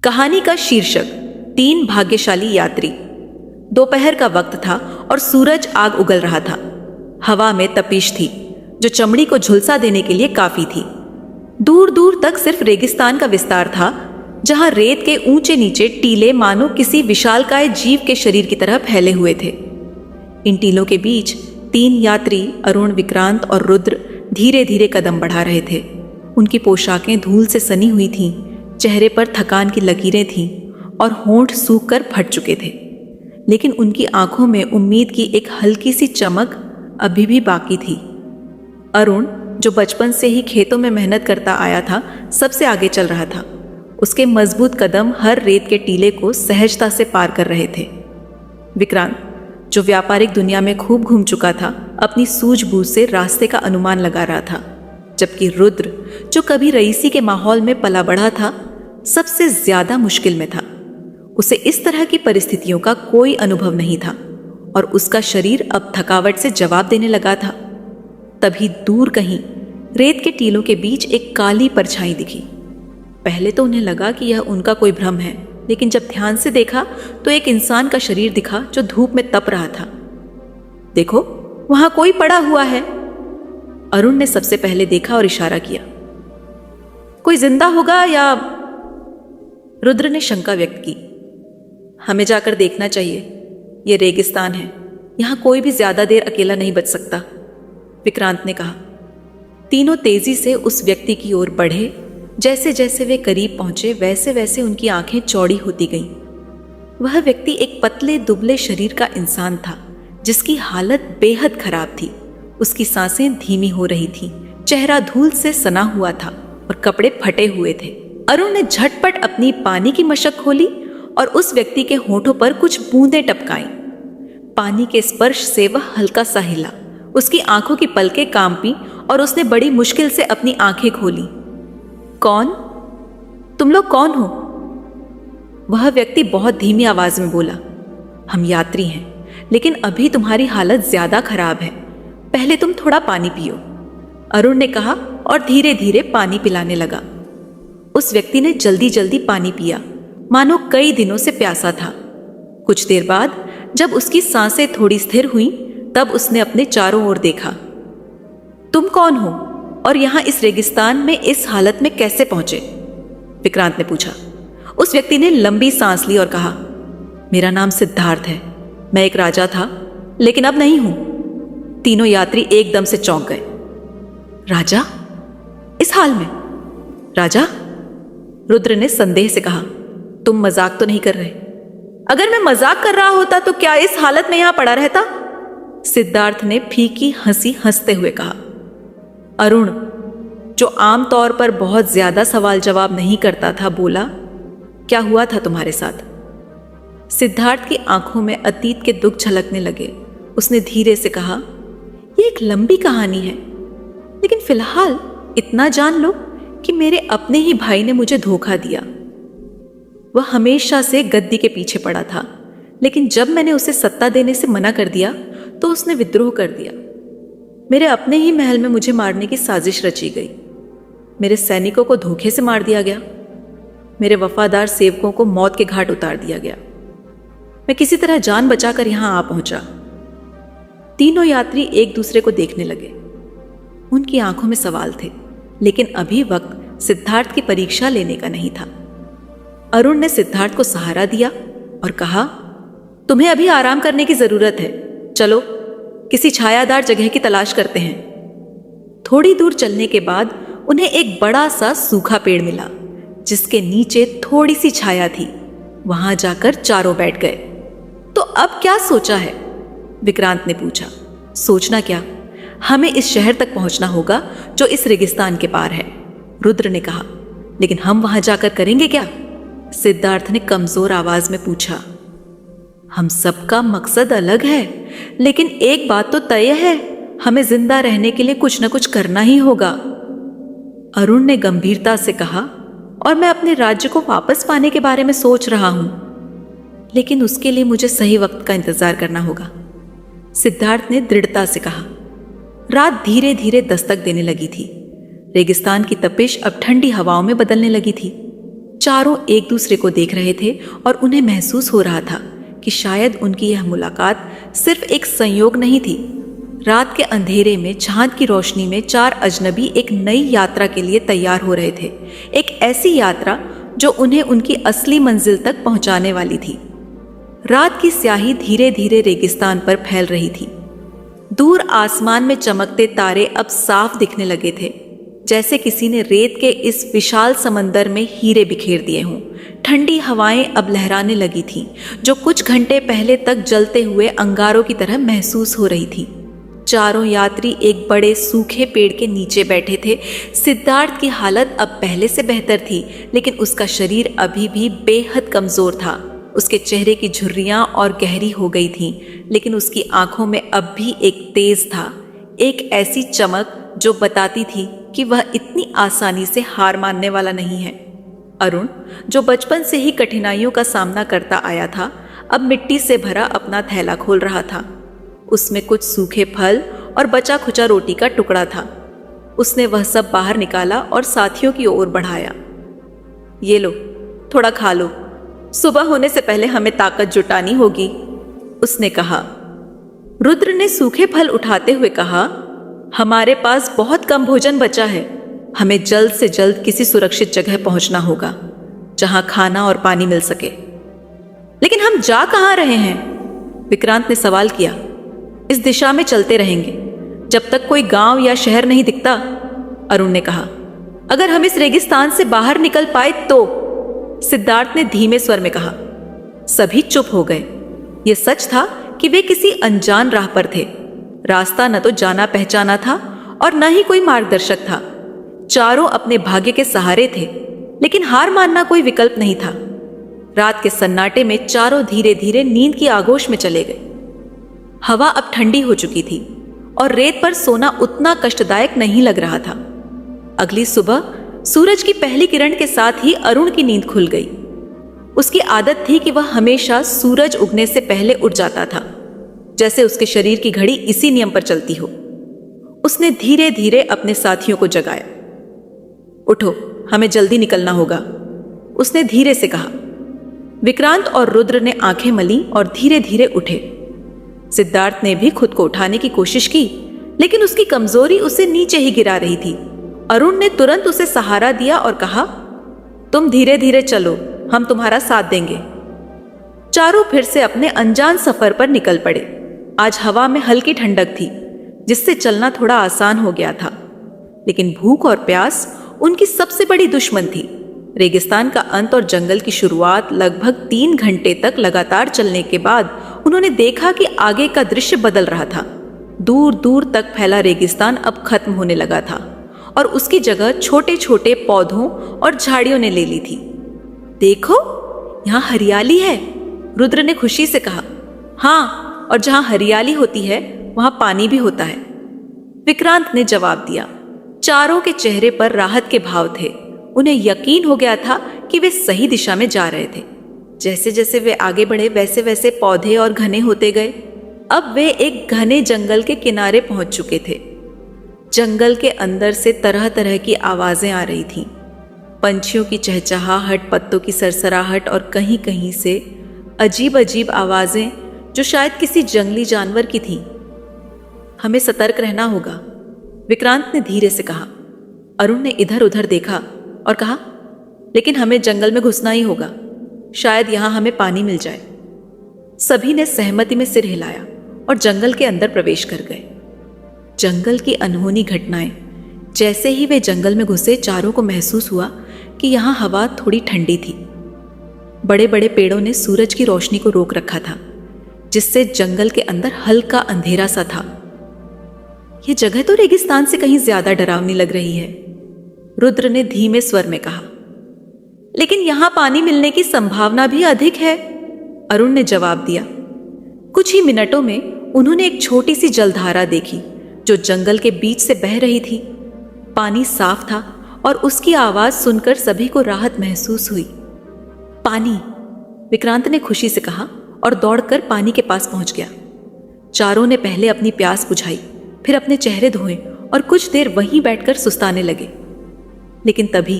कहानी का शीर्षक 3 भाग्यशाली यात्री। दोपहर का वक्त था और सूरज आग उगल रहा था। हवा में तपिश थी जो चमड़ी को झुलसा देने के लिए काफी थी। दूर दूर तक सिर्फ रेगिस्तान का विस्तार था, जहां रेत के ऊंचे नीचे टीले मानो किसी विशालकाय जीव के शरीर की तरह फैले हुए थे। इन टीलों के बीच 3 यात्री अरुण, विक्रांत और रुद्र धीरे धीरे कदम बढ़ा रहे थे। उनकी पोशाकें धूल से सनी हुई थीं, चेहरे पर थकान की लकीरें थीं और होंठ सूख कर फट चुके थे, लेकिन उनकी आंखों में उम्मीद की एक हल्की सी चमक अभी भी बाकी थी। अरुण, जो बचपन से ही खेतों में मेहनत करता आया था, सबसे आगे चल रहा था। उसके मजबूत कदम हर रेत के टीले को सहजता से पार कर रहे थे। विक्रांत, जो व्यापारिक दुनिया में खूब घूम चुका था, अपनी सूझबूझ से रास्ते का अनुमान लगा रहा था, जबकि रुद्र, जो कभी रईसी के माहौल में पला बढ़ा था, सबसे ज्यादा मुश्किल में था। उसे इस तरह की परिस्थितियों का कोई अनुभव नहीं था और उसका शरीर अब थकावट से जवाब देने लगा था। तभी दूर कहीं रेत के टीलों के बीच एक काली परछाई दिखी। पहले तो उन्हें लगा कि यह उनका कोई भ्रम है, लेकिन जब ध्यान से देखा तो एक इंसान का शरीर दिखा जो धूप में तप रहा था। देखो, वहां कोई पड़ा हुआ है। अरुण ने सबसे पहले देखा और इशारा किया। कोई जिंदा होगा या? रुद्र ने शंका व्यक्त की। हमें जाकर देखना चाहिए, यह रेगिस्तान है, यहां कोई भी ज्यादा देर अकेला नहीं बच सकता, विक्रांत ने कहा। तीनों तेजी से उस व्यक्ति की ओर बढ़े। जैसे जैसे वे करीब पहुंचे, वैसे वैसे उनकी आंखें चौड़ी होती गईं। वह व्यक्ति एक पतले दुबले शरीर का इंसान था, जिसकी हालत बेहद खराब थी। उसकी सांसें धीमी हो रही थीं, चेहरा धूल से सना हुआ था और कपड़े फटे हुए थे। अरुण ने झटपट अपनी पानी की मशक खोली और उस व्यक्ति के होठों पर कुछ बूंदें टपकाईं। पानी के स्पर्श से वह हल्का सा हिला। उसकी आंखों की पलकें कांपी और उसने बड़ी मुश्किल से अपनी आंखें खोली। कौन? तुम लोग कौन हो? वह व्यक्ति बहुत धीमी आवाज में बोला। हम यात्री हैं, लेकिन अभी तुम्हारी हालत ज्यादा खराब है। पहले तुम थोड़ा पानी पियो, अरुण ने कहा और धीरे धीरे पानी पिलाने लगा। उस व्यक्ति ने जल्दी जल्दी पानी पिया, मानो कई दिनों से प्यासा था। कुछ देर बाद जब उसकी सांसें थोड़ी स्थिर हुईं, तब उसने अपने चारों ओर देखा। तुम कौन हो और यहां इस रेगिस्तान में इस हालत में कैसे पहुंचे? विक्रांत ने पूछा। उस व्यक्ति ने लंबी सांस ली और कहा, मेरा नाम सिद्धार्थ है। मैं एक राजा था, लेकिन अब नहीं हूं। तीनों यात्री एकदम से चौंक गए। राजा? इस हाल में? राजा? रुद्र ने संदेह से कहा। तुम मजाक तो नहीं कर रहे? अगर मैं मजाक कर रहा होता तो क्या इस हालत में यहां पड़ा रहता? सिद्धार्थ ने फीकी हंसी हंसते हुए कहा। अरुण, जो आमतौर पर बहुत ज्यादा सवाल जवाब नहीं करता था, बोला, क्या हुआ था तुम्हारे साथ? सिद्धार्थ की आंखों में अतीत के दुख झलकने लगे। उसने धीरे से कहा, यह एक लंबी कहानी है, लेकिन फिलहाल इतना जान लो कि मेरे अपने ही भाई ने मुझे धोखा दिया। वह हमेशा से गद्दी के पीछे पड़ा था, लेकिन जब मैंने उसे सत्ता देने से मना कर दिया तो उसने विद्रोह कर दिया। मेरे अपने ही महल में मुझे मारने की साजिश रची गई। मेरे सैनिकों को धोखे से मार दिया गया। मेरे वफादार सेवकों को मौत के घाट उतार दिया गया। मैं किसी तरह जान बचाकर यहां आ पहुंचा। तीनों यात्री एक दूसरे को देखने लगे। उनकी आंखों में सवाल थे, लेकिन अभी वक्त सिद्धार्थ की परीक्षा लेने का नहीं था। अरुण ने सिद्धार्थ को सहारा दिया और कहा, तुम्हें अभी आराम करने की जरूरत है। चलो किसी छायादार जगह की तलाश करते हैं। थोड़ी दूर चलने के बाद उन्हें एक बड़ा सा सूखा पेड़ मिला, जिसके नीचे थोड़ी सी छाया थी। वहां जाकर चारों बैठ गए। तो अब क्या सोचा है? विक्रांत ने पूछा। सोचना क्या, हमें इस शहर तक पहुंचना होगा जो इस रेगिस्तान के पार है, रुद्र ने कहा। लेकिन हम वहां जाकर करेंगे क्या? सिद्धार्थ ने कमजोर आवाज में पूछा। हम सबका मकसद अलग है, लेकिन एक बात तो तय है, हमें जिंदा रहने के लिए कुछ न कुछ करना ही होगा, अरुण ने गंभीरता से कहा। और मैं अपने राज्य को वापस पाने के बारे में सोच रहा हूं, लेकिन उसके लिए मुझे सही वक्त का इंतजार करना होगा, सिद्धार्थ ने दृढ़ता से कहा। रात धीरे धीरे दस्तक देने लगी थी। रेगिस्तान की तपिश अब ठंडी हवाओं में बदलने लगी थी। चारों एक दूसरे को देख रहे थे और उन्हें महसूस हो रहा था कि शायद उनकी यह मुलाकात सिर्फ एक संयोग नहीं थी। रात के अंधेरे में चांद की रोशनी में चार अजनबी एक नई यात्रा के लिए तैयार हो रहे थे, एक ऐसी यात्रा जो उन्हें उनकी असली मंजिल तक पहुंचाने वाली थी। रात की स्याही धीरे धीरे रेगिस्तान पर फैल रही थी। दूर आसमान में चमकते तारे अब साफ दिखने लगे थे, जैसे किसी ने रेत के इस विशाल समंदर में हीरे बिखेर दिए हों। ठंडी हवाएं अब लहराने लगी थीं, जो कुछ घंटे पहले तक जलते हुए अंगारों की तरह महसूस हो रही थी। चारों यात्री एक बड़े सूखे पेड़ के नीचे बैठे थे। सिद्धार्थ की हालत अब पहले से बेहतर थी, लेकिन उसका शरीर अभी भी बेहद कमजोर था। उसके चेहरे की झुर्रियां और गहरी हो गई थीं, लेकिन उसकी आंखों में अब भी एक तेज था, एक ऐसी चमक जो बताती थी कि वह इतनी आसानी से हार मानने वाला नहीं है। अरुण, जो बचपन से ही कठिनाइयों का सामना करता आया था, अब मिट्टी से भरा अपना थैला खोल रहा था। उसमें कुछ सूखे फल और बचा खुचा रोटी का टुकड़ा था। उसने वह सब बाहर निकाला और साथियों की ओर बढ़ाया। ये लो, थोड़ा खा लो, सुबह होने से पहले हमें ताकत जुटानी होगी, उसने कहा। रुद्र ने सूखे फल उठाते हुए कहा, हमारे पास बहुत कम भोजन बचा है। हमें जल्द से जल्द किसी सुरक्षित जगह पहुंचना होगा, जहां खाना और पानी मिल सके। लेकिन हम जा कहां रहे हैं? विक्रांत ने सवाल किया। इस दिशा में चलते रहेंगे जब तक कोई गांव या शहर नहीं दिखता, अरुण ने कहा। अगर हम इस रेगिस्तान से बाहर निकल पाए तो, सिद्धार्थ ने धीमे स्वर में कहा। सभी चुप हो गए। यह सच था कि वे किसी अनजान राह पर थे। रास्ता न तो जाना पहचाना था और न ही कोई मार्गदर्शक था। चारों अपने भाग्य के सहारे थे, लेकिन हार मानना कोई विकल्प नहीं था। रात के सन्नाटे में चारों धीरे धीरे नींद की आगोश में चले गए। हवा अब ठंडी हो चुकी थी और रेत पर सोना उतना कष्टदायक नहीं लग रहा था। अगली सुबह सूरज की पहली किरण के साथ ही अरुण की नींद खुल गई। उसकी आदत थी कि वह हमेशा सूरज उगने से पहले उठ जाता था, जैसे उसके शरीर की घड़ी इसी नियम पर चलती हो। उसने धीरे धीरे अपने साथियों को जगाया। उठो, हमें जल्दी निकलना होगा, उसने धीरे से कहा। विक्रांत और रुद्र ने आंखें मली और धीरे धीरे उठे। सिद्धार्थ ने भी खुद को उठाने की कोशिश की, लेकिन उसकी कमजोरी उसे नीचे ही गिरा रही थी। अरुण ने तुरंत उसे सहारा दिया और कहा, तुम धीरे धीरे चलो, हम तुम्हारा साथ देंगे। चारों फिर से अपने अनजान सफर पर निकल पड़े। आज हवा में हल्की ठंडक थी, जिससे चलना थोड़ा आसान हो गया था, लेकिन भूख और प्यास उनकी सबसे बड़ी दुश्मन थी। रेगिस्तान का अंत और जंगल की शुरुआत लगभग 3 घंटे तक लगातार चलने के बाद उन्होंने देखा कि आगे का दृश्य बदल रहा था। दूर दूर तक फैला रेगिस्तान अब खत्म होने लगा था और उसकी जगह छोटे छोटे पौधों और झाड़ियों ने ले ली थी। देखो, यहाँ हरियाली है, रुद्र ने खुशी से कहा। हाँ, और जहाँ हरियाली होती है वहां पानी भी होता है, विक्रांत ने जवाब दिया। चारों के चेहरे पर राहत के भाव थे। उन्हें यकीन हो गया था कि वे सही दिशा में जा रहे थे। जैसे जैसे वे आगे बढ़े वैसे वैसे पौधे और घने होते गए। अब वे एक घने जंगल के किनारे पहुंच चुके थे। जंगल के अंदर से तरह तरह की आवाजें आ रही थीं। पंछियों की चहचहाहट, पत्तों की सरसराहट और कहीं कहीं से अजीब अजीब आवाजें जो शायद किसी जंगली जानवर की थीं। हमें सतर्क रहना होगा, विक्रांत ने धीरे से कहा। अरुण ने इधर उधर देखा और कहा, लेकिन हमें जंगल में घुसना ही होगा, शायद यहां हमें पानी मिल जाए। सभी ने सहमति में सिर हिलाया और जंगल के अंदर प्रवेश कर गए। जंगल की अनहोनी घटनाएं। जैसे ही वे जंगल में घुसे, चारों को महसूस हुआ कि यहां हवा थोड़ी ठंडी थी। बड़े बड़े पेड़ों ने सूरज की रोशनी को रोक रखा था, जिससे जंगल के अंदर हल्का अंधेरा सा था। यह जगह तो रेगिस्तान से कहीं ज्यादा डरावनी लग रही है, रुद्र ने धीमे स्वर में कहा। लेकिन यहां पानी मिलने की संभावना भी अधिक है, अरुण ने जवाब दिया। कुछ ही मिनटों में उन्होंने एक छोटी सी जलधारा देखी जो जंगल के बीच से बह रही थी। पानी साफ था और उसकी आवाज सुनकर सभी को राहत महसूस हुई। पानी, विक्रांत ने खुशी से कहा और दौड़कर पानी के पास पहुंच गया। चारों ने पहले अपनी प्यास बुझाई, फिर अपने चेहरे धोए और कुछ देर वहीं बैठकर सुस्ताने लगे। लेकिन तभी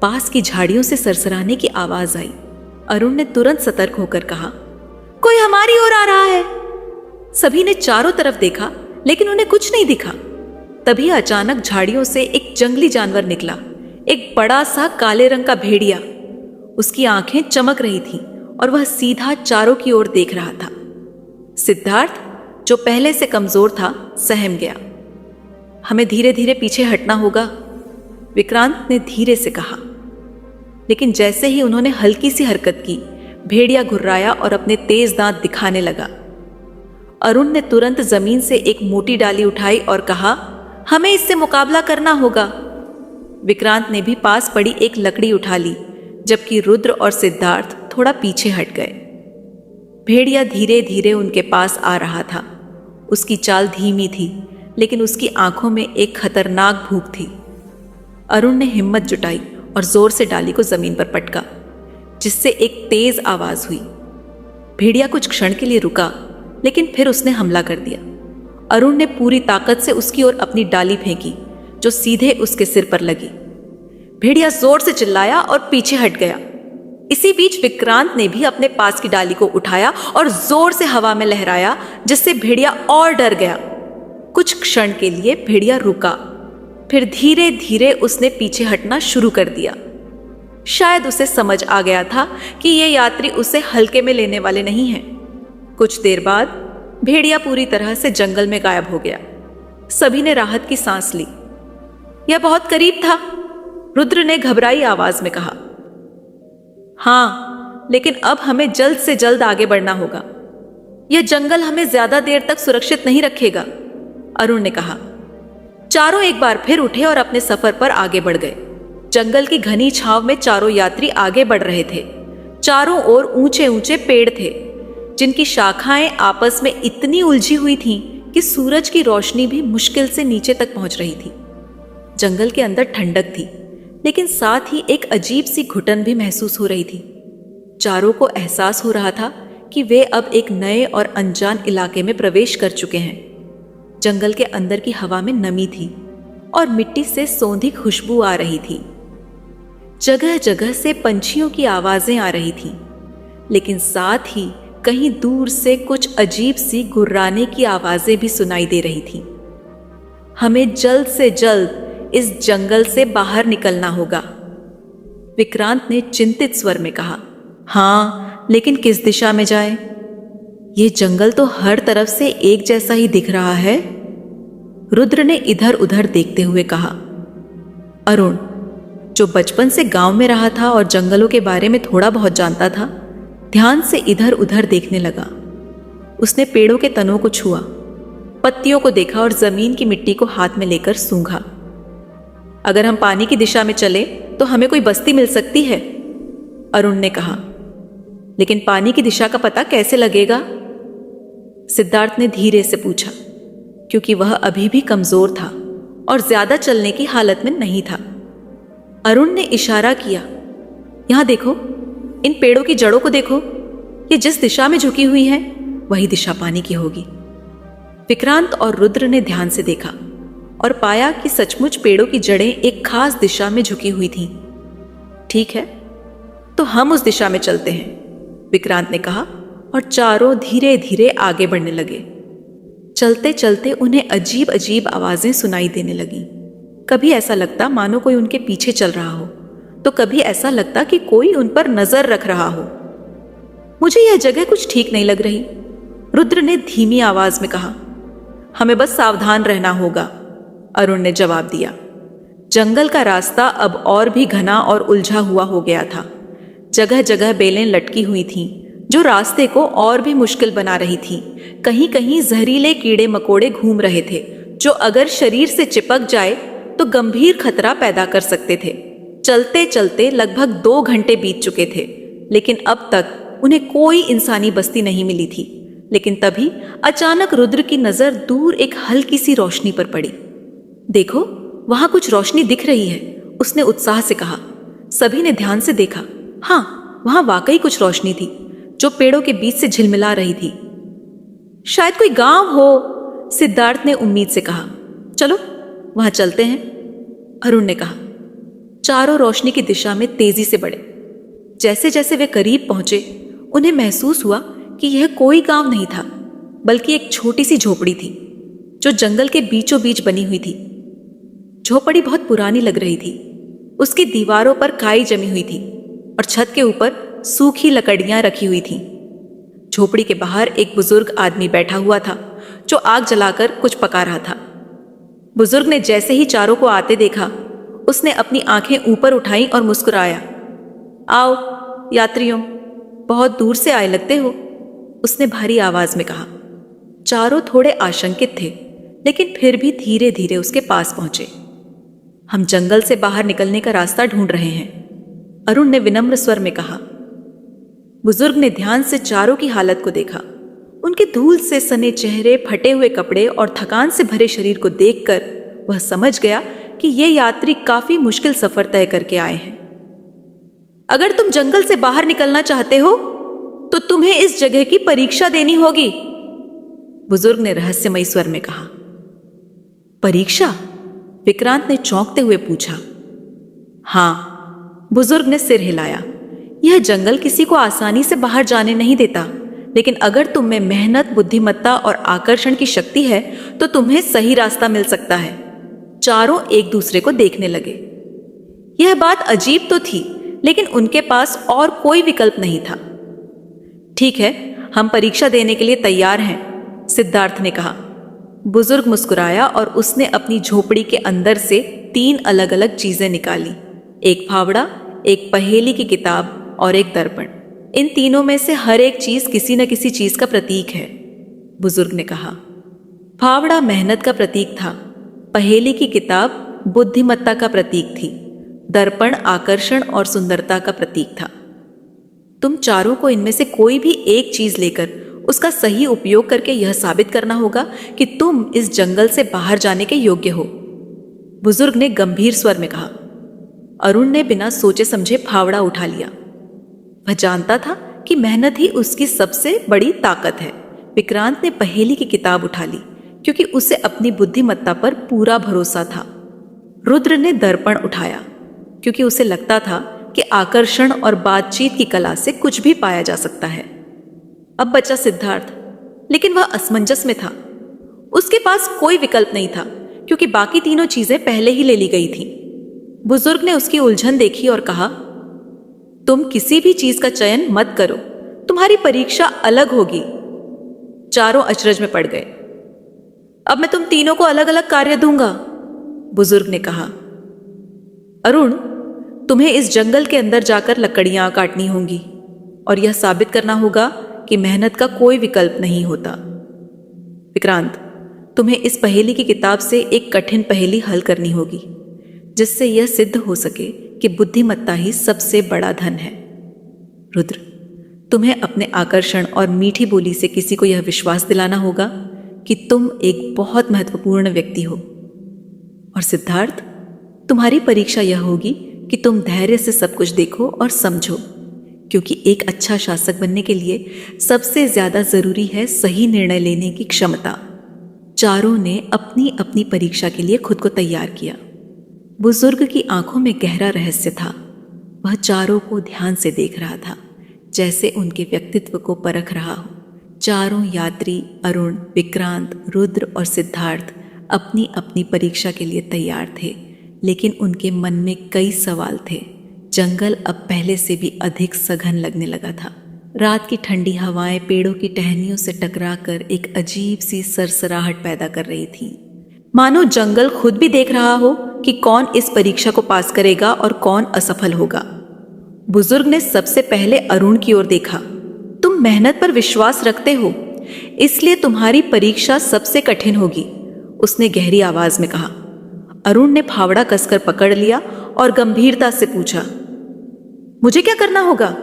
पास की झाड़ियों से सरसराने की आवाज आई। अरुण ने तुरंत सतर्क होकर कहा, कोई हमारी ओर आ रहा है। सभी ने चारों तरफ देखा, लेकिन उन्हें कुछ नहीं दिखा। तभी अचानक झाड़ियों से एक जंगली जानवर निकला, एक बड़ा सा काले रंग का भेड़िया। उसकी आंखें चमक रही थीं और वह सीधा चारों की ओर देख रहा था। सिद्धार्थ, जो पहले से कमजोर था, सहम गया। हमें धीरे धीरे पीछे हटना होगा, विक्रांत ने धीरे से कहा। लेकिन जैसे ही उन्होंने हल्की सी हरकत की, भेड़िया घुर्राया और अपने तेज दांत दिखाने लगा। अरुण ने तुरंत जमीन से एक मोटी डाली उठाई और कहा, हमें इससे मुकाबला करना होगा। विक्रांत ने भी पास पड़ी एक लकड़ी उठा ली, जबकि रुद्र और सिद्धार्थ थोड़ा पीछे हट गए। भेड़िया धीरे धीरे उनके पास आ रहा था। उसकी चाल धीमी थी, लेकिन उसकी आंखों में एक खतरनाक भूख थी। अरुण ने हिम्मत जुटाई और जोर से डाली को जमीन पर पटका, जिससे एक तेज आवाज हुई। भेड़िया कुछ क्षण के लिए रुका, लेकिन फिर उसने हमला कर दिया। अरुण ने पूरी ताकत से उसकी ओर अपनी डाली फेंकी, जो सीधे उसके सिर पर लगी। भेड़िया जोर से चिल्लाया और पीछे हट गया। इसी बीच विक्रांत ने भी अपने पास की डाली को उठाया और जोर से हवा में लहराया, जिससे भेड़िया और डर गया। कुछ क्षण के लिए भेड़िया रुका, फिर धीरे धीरे उसने पीछे हटना शुरू कर दिया। शायद उसे समझ आ गया था कि ये यात्री उसे हल्के में लेने वाले नहीं हैं। कुछ देर बाद भेड़िया पूरी तरह से जंगल में गायब हो गया। सभी ने राहत की सांस ली। यह बहुत करीब था, रुद्र ने घबराई आवाज में कहा। हाँ, लेकिन अब हमें जल्द से जल्द आगे बढ़ना होगा। यह जंगल हमें ज्यादा देर तक सुरक्षित नहीं रखेगा, अरुण ने कहा। चारों एक बार फिर उठे और अपने सफर पर आगे बढ़ गए। जंगल की घनी छांव में चारों यात्री आगे बढ़ रहे थे। चारों ओर ऊंचे ऊंचे पेड़ थे, जिनकी शाखाएं आपस में इतनी उलझी हुई थीं कि सूरज की रोशनी भी मुश्किल से नीचे तक पहुंच रही थी। जंगल के अंदर ठंडक थी, लेकिन साथ ही एक अजीब सी घुटन भी महसूस हो रही थी। चारों को एहसास हो रहा था कि वे अब एक नए और अनजान इलाके में प्रवेश कर चुके हैं। जंगल के अंदर की हवा में नमी थी और मिट्टी से सौंधी खुशबू आ रही थी। जगह जगह से पंछियों की आवाजें आ रही थीं, लेकिन साथ ही कहीं दूर से कुछ अजीब सी गुर्राने की आवाजें भी सुनाई दे रही थीं। हमें जल्द से जल्द इस जंगल से बाहर निकलना होगा, विक्रांत ने चिंतित स्वर में कहा। हाँ, लेकिन किस दिशा में जाए? ये जंगल तो हर तरफ से एक जैसा ही दिख रहा है, रुद्र ने इधर उधर देखते हुए कहा। अरुण, जो बचपन से गांव में रहा था और जंगलों के बारे में थोड़ा बहुत जानता था, ध्यान से इधर उधर देखने लगा। उसने पेड़ों के तनों को छुआ, पत्तियों को देखा और जमीन की मिट्टी को हाथ में लेकर सूंघा। अगर हम पानी की दिशा में चले तो हमें कोई बस्ती मिल सकती है, अरुण ने कहा। लेकिन पानी की दिशा का पता कैसे लगेगा? सिद्धार्थ ने धीरे से पूछा, क्योंकि वह अभी भी कमजोर था और ज्यादा चलने की हालत में नहीं था। अरुण ने इशारा किया, यहां देखो, इन पेड़ों की जड़ों को देखो, ये जिस दिशा में झुकी हुई है वही दिशा पानी की होगी। विक्रांत और रुद्र ने ध्यान से देखा और पाया कि सचमुच पेड़ों की जड़ें एक खास दिशा में झुकी हुई थीं। ठीक है, तो हम उस दिशा में चलते हैं, विक्रांत ने कहा और चारों धीरे धीरे आगे बढ़ने लगे। चलते चलते उन्हें अजीब अजीब आवाजें सुनाई देने लगीं। कभी ऐसा लगता मानो कोई उनके पीछे चल रहा हो, तो कभी ऐसा लगता कि कोई उन पर नजर रख रहा हो। मुझे यह जगह कुछ ठीक नहीं लग रही, रुद्र ने धीमी आवाज में कहा। हमें बस सावधान रहना होगा, अरुण ने जवाब दिया। जंगल का रास्ता अब और भी घना और उलझा हुआ हो गया था। जगह जगह बेलें लटकी हुई थीं, जो रास्ते को और भी मुश्किल बना रही थीं। कहीं कहीं जहरीले कीड़े मकोड़े घूम रहे थे, जो अगर शरीर से चिपक जाए तो गंभीर खतरा पैदा कर सकते थे। चलते चलते लगभग 2 घंटे बीत चुके थे, लेकिन अब तक उन्हें कोई इंसानी बस्ती नहीं मिली थी। लेकिन तभी अचानक रुद्र की नजर दूर एक हल्की सी रोशनी पर पड़ी। देखो, वहां कुछ रोशनी दिख रही है, उसने उत्साह से कहा। सभी ने ध्यान से देखा। हाँ, वहां वाकई कुछ रोशनी थी, जो पेड़ों के बीच से झिलमिला रही थी। शायद कोई गांव हो, सिद्धार्थ ने उम्मीद से कहा। चलो वहां चलते हैं, अरुण ने कहा। चारों रोशनी की दिशा में तेजी से बढ़े। जैसे जैसे वे करीब पहुंचे, उन्हें महसूस हुआ कि यह कोई गांव नहीं था, बल्कि एक छोटी सी झोपड़ी थी जो जंगल के बीचों बीच बनी हुई थी। झोपड़ी बहुत पुरानी लग रही थी। उसकी दीवारों पर काई जमी हुई थी और छत के ऊपर सूखी लकड़ियां रखी हुई थीं। झोपड़ी के बाहर एक बुजुर्ग आदमी बैठा हुआ था जो आग जलाकर कुछ पका रहा था। बुजुर्ग ने जैसे ही चारों को आते देखा, उसने अपनी आंखें ऊपर उठाई और मुस्कुराया। आओ यात्रियों, बहुत दूर से आए लगते हो, उसने भारी आवाज में कहा। चारों थोड़े आशंकित थे, लेकिन फिर भी धीरे धीरे उसके पास पहुंचे। हम जंगल से बाहर निकलने का रास्ता ढूंढ रहे हैं, अरुण ने विनम्र स्वर में कहा। बुजुर्ग ने ध्यान से चारों की हालत को देखा। उनके धूल से सने चेहरे, फटे हुए कपड़े और थकान से भरे शरीर को देखकर वह समझ गया कि ये यात्री काफी मुश्किल सफर तय करके आए हैं। अगर तुम जंगल से बाहर निकलना चाहते हो तो तुम्हें इस जगह की परीक्षा देनी होगी, बुजुर्ग ने रहस्यमयी स्वर में कहा। परीक्षा? विक्रांत ने चौंकते हुए पूछा। हां, बुजुर्ग ने सिर हिलाया। यह जंगल किसी को आसानी से बाहर जाने नहीं देता, लेकिन अगर तुम में मेहनत, बुद्धिमत्ता और आकर्षण की शक्ति है तो तुम्हें सही रास्ता मिल सकता है। चारों एक दूसरे को देखने लगे। यह बात अजीब तो थी, लेकिन उनके पास और कोई विकल्प नहीं था। ठीक है, हम परीक्षा देने के लिए तैयार हैं, सिद्धार्थ ने कहा। बुजुर्ग मुस्कुराया और उसने अपनी झोपड़ी के अंदर से 3 अलग अलग चीजें निकाली। एक फावड़ा, एक पहेली की किताब और एक दर्पण। इन तीनों में से हर एक चीज किसी न किसी चीज का प्रतीक है, बुजुर्ग ने कहा। फावड़ा मेहनत का प्रतीक था, पहेली की किताब बुद्धिमत्ता का प्रतीक थी, दर्पण आकर्षण और सुंदरता का प्रतीक था। तुम चारों को इनमें से कोई भी एक चीज लेकर उसका सही उपयोग करके यह साबित करना होगा कि तुम इस जंगल से बाहर जाने के योग्य हो, बुजुर्ग ने गंभीर स्वर में कहा। अरुण ने बिना सोचे समझे फावड़ा उठा लिया। वह जानता था कि मेहनत ही उसकी सबसे बड़ी ताकत है। विक्रांत ने पहेली की किताब उठा ली क्योंकि उसे अपनी बुद्धिमत्ता पर पूरा भरोसा था। रुद्र ने दर्पण उठाया क्योंकि उसे लगता था कि आकर्षण और बातचीत की कला से कुछ भी पाया जा सकता है। अब बचा सिद्धार्थ, लेकिन वह असमंजस में था। उसके पास कोई विकल्प नहीं था क्योंकि बाकी तीनों चीजें पहले ही ले ली गई थीं। बुजुर्ग ने उसकी उलझन देखी और कहा, तुम किसी भी चीज का चयन मत करो, तुम्हारी परीक्षा अलग होगी। चारों अचरज में पड़ गए। अब मैं तुम तीनों को अलग अलग कार्य दूंगा, बुजुर्ग ने कहा। अरुण, तुम्हें इस जंगल के अंदर जाकर लकड़ियां काटनी होंगी और यह साबित करना होगा कि मेहनत का कोई विकल्प नहीं होता। विक्रांत, तुम्हें इस पहेली की किताब से एक कठिन पहेली हल करनी होगी जिससे यह सिद्ध हो सके कि बुद्धिमत्ता ही सबसे बड़ा धन है। रुद्र, तुम्हें अपने आकर्षण और मीठी बोली से किसी को यह विश्वास दिलाना होगा कि तुम एक बहुत महत्वपूर्ण व्यक्ति हो। और सिद्धार्थ, तुम्हारी परीक्षा यह होगी कि तुम धैर्य से सब कुछ देखो और समझो, क्योंकि एक अच्छा शासक बनने के लिए सबसे ज्यादा जरूरी है सही निर्णय लेने की क्षमता। चारों ने अपनी अपनी परीक्षा के लिए खुद को तैयार किया। बुजुर्ग की आंखों में गहरा रहस्य था। वह चारों को ध्यान से देख रहा था, जैसे उनके व्यक्तित्व को परख रहा हो। चारों यात्री अरुण, विक्रांत, रुद्र और सिद्धार्थ अपनी अपनी परीक्षा के लिए तैयार थे, लेकिन उनके मन में कई सवाल थे। जंगल अब पहले से भी अधिक सघन लगने लगा था। रात की ठंडी हवाएं पेड़ों की टहनियों से टकराकर एक अजीब सी सरसराहट पैदा कर रही थी, मानो जंगल खुद भी देख रहा हो कि कौन इस परीक्षा को पास करेगा और कौन असफल होगा। बुजुर्ग ने सबसे पहले अरुण की ओर देखा। तुम मेहनत पर विश्वास रखते हो, इसलिए तुम्हारी परीक्षा सबसे कठिन होगी, उसने गहरी आवाज में कहा। अरुण ने फावड़ा कसकर पकड़ लिया और गंभीरता से पूछा, मुझे क्या करना होगा?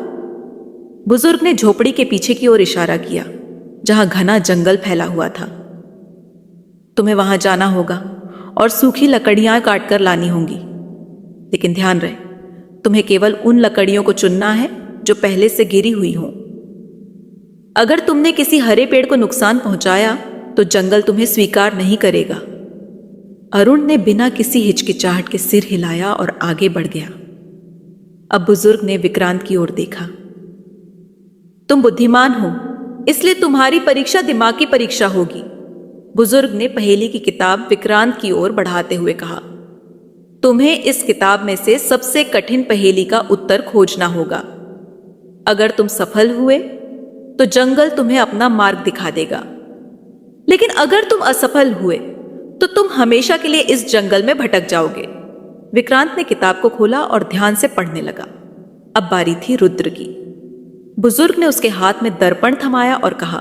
बुजुर्ग ने झोपड़ी के पीछे की ओर इशारा किया, जहां घना जंगल फैला हुआ था। तुम्हें वहां जाना होगा और सूखी लकड़ियां काटकर लानी होंगी, लेकिन ध्यान रहे, तुम्हें केवल उन लकड़ियों को चुनना है जो पहले से गिरी हुई हों। अगर तुमने किसी हरे पेड़ को नुकसान पहुंचाया तो जंगल तुम्हें स्वीकार नहीं करेगा। अरुण ने बिना किसी हिचकिचाहट के सिर हिलाया और आगे बढ़ गया। अब बुजुर्ग ने विक्रांत की ओर देखा। तुम बुद्धिमान हो, इसलिए तुम्हारी परीक्षा दिमाग की परीक्षा होगी। बुजुर्ग ने पहेली की किताब विक्रांत की ओर बढ़ाते हुए कहा। तुम्हें इस किताब में से सबसे कठिन पहेली का उत्तर खोजना होगा। अगर तुम सफल हुए तो जंगल तुम्हें अपना मार्ग दिखा देगा, लेकिन अगर तुम असफल हुए तो तुम हमेशा के लिए इस जंगल में भटक जाओगे। विक्रांत ने किताब को खोला और ध्यान से पढ़ने लगा। अब बारी थी रुद्र की। बुजुर्ग ने उसके हाथ में दर्पण थमाया और कहा,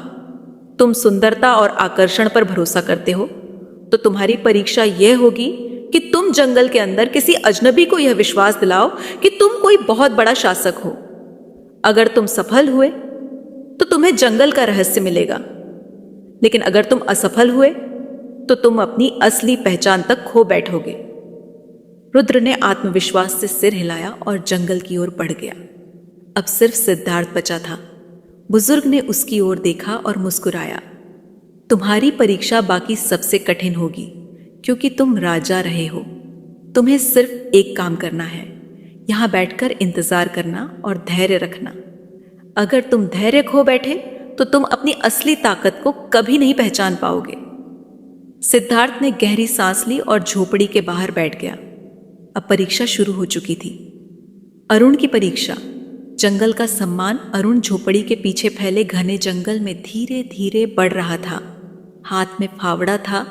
तुम सुंदरता और आकर्षण पर भरोसा करते हो, तो तुम्हारी परीक्षा यह होगी कि तुम जंगल के अंदर किसी अजनबी को यह विश्वास दिलाओ कि तुम कोई बहुत बड़ा शासक हो। अगर तुम सफल हुए तो तुम्हें जंगल का रहस्य मिलेगा, लेकिन अगर तुम असफल हुए तो तुम अपनी असली पहचान तक खो बैठोगे। रुद्र ने आत्मविश्वास से सिर हिलाया और जंगल की ओर बढ़ गया। अब सिर्फ सिद्धार्थ बचा था। बुजुर्ग ने उसकी ओर देखा और मुस्कुराया। तुम्हारी परीक्षा बाकी सबसे कठिन होगी, क्योंकि तुम राजा रहे हो। तुम्हें सिर्फ एक काम करना है, यहां बैठकर इंतजार करना और धैर्य रखना। अगर तुम धैर्य खो बैठे तो तुम अपनी असली ताकत को कभी नहीं पहचान पाओगे। सिद्धार्थ ने गहरी सांस ली और झोपड़ी के बाहर बैठ गया। अब परीक्षा शुरू हो चुकी थी। अरुण की परीक्षा। जंगल का सम्मान अरुण झोपड़ी के पीछे फैले घने जंगल में धीरे धीरे बढ़ रहा था। हाथ में फावड़ा था,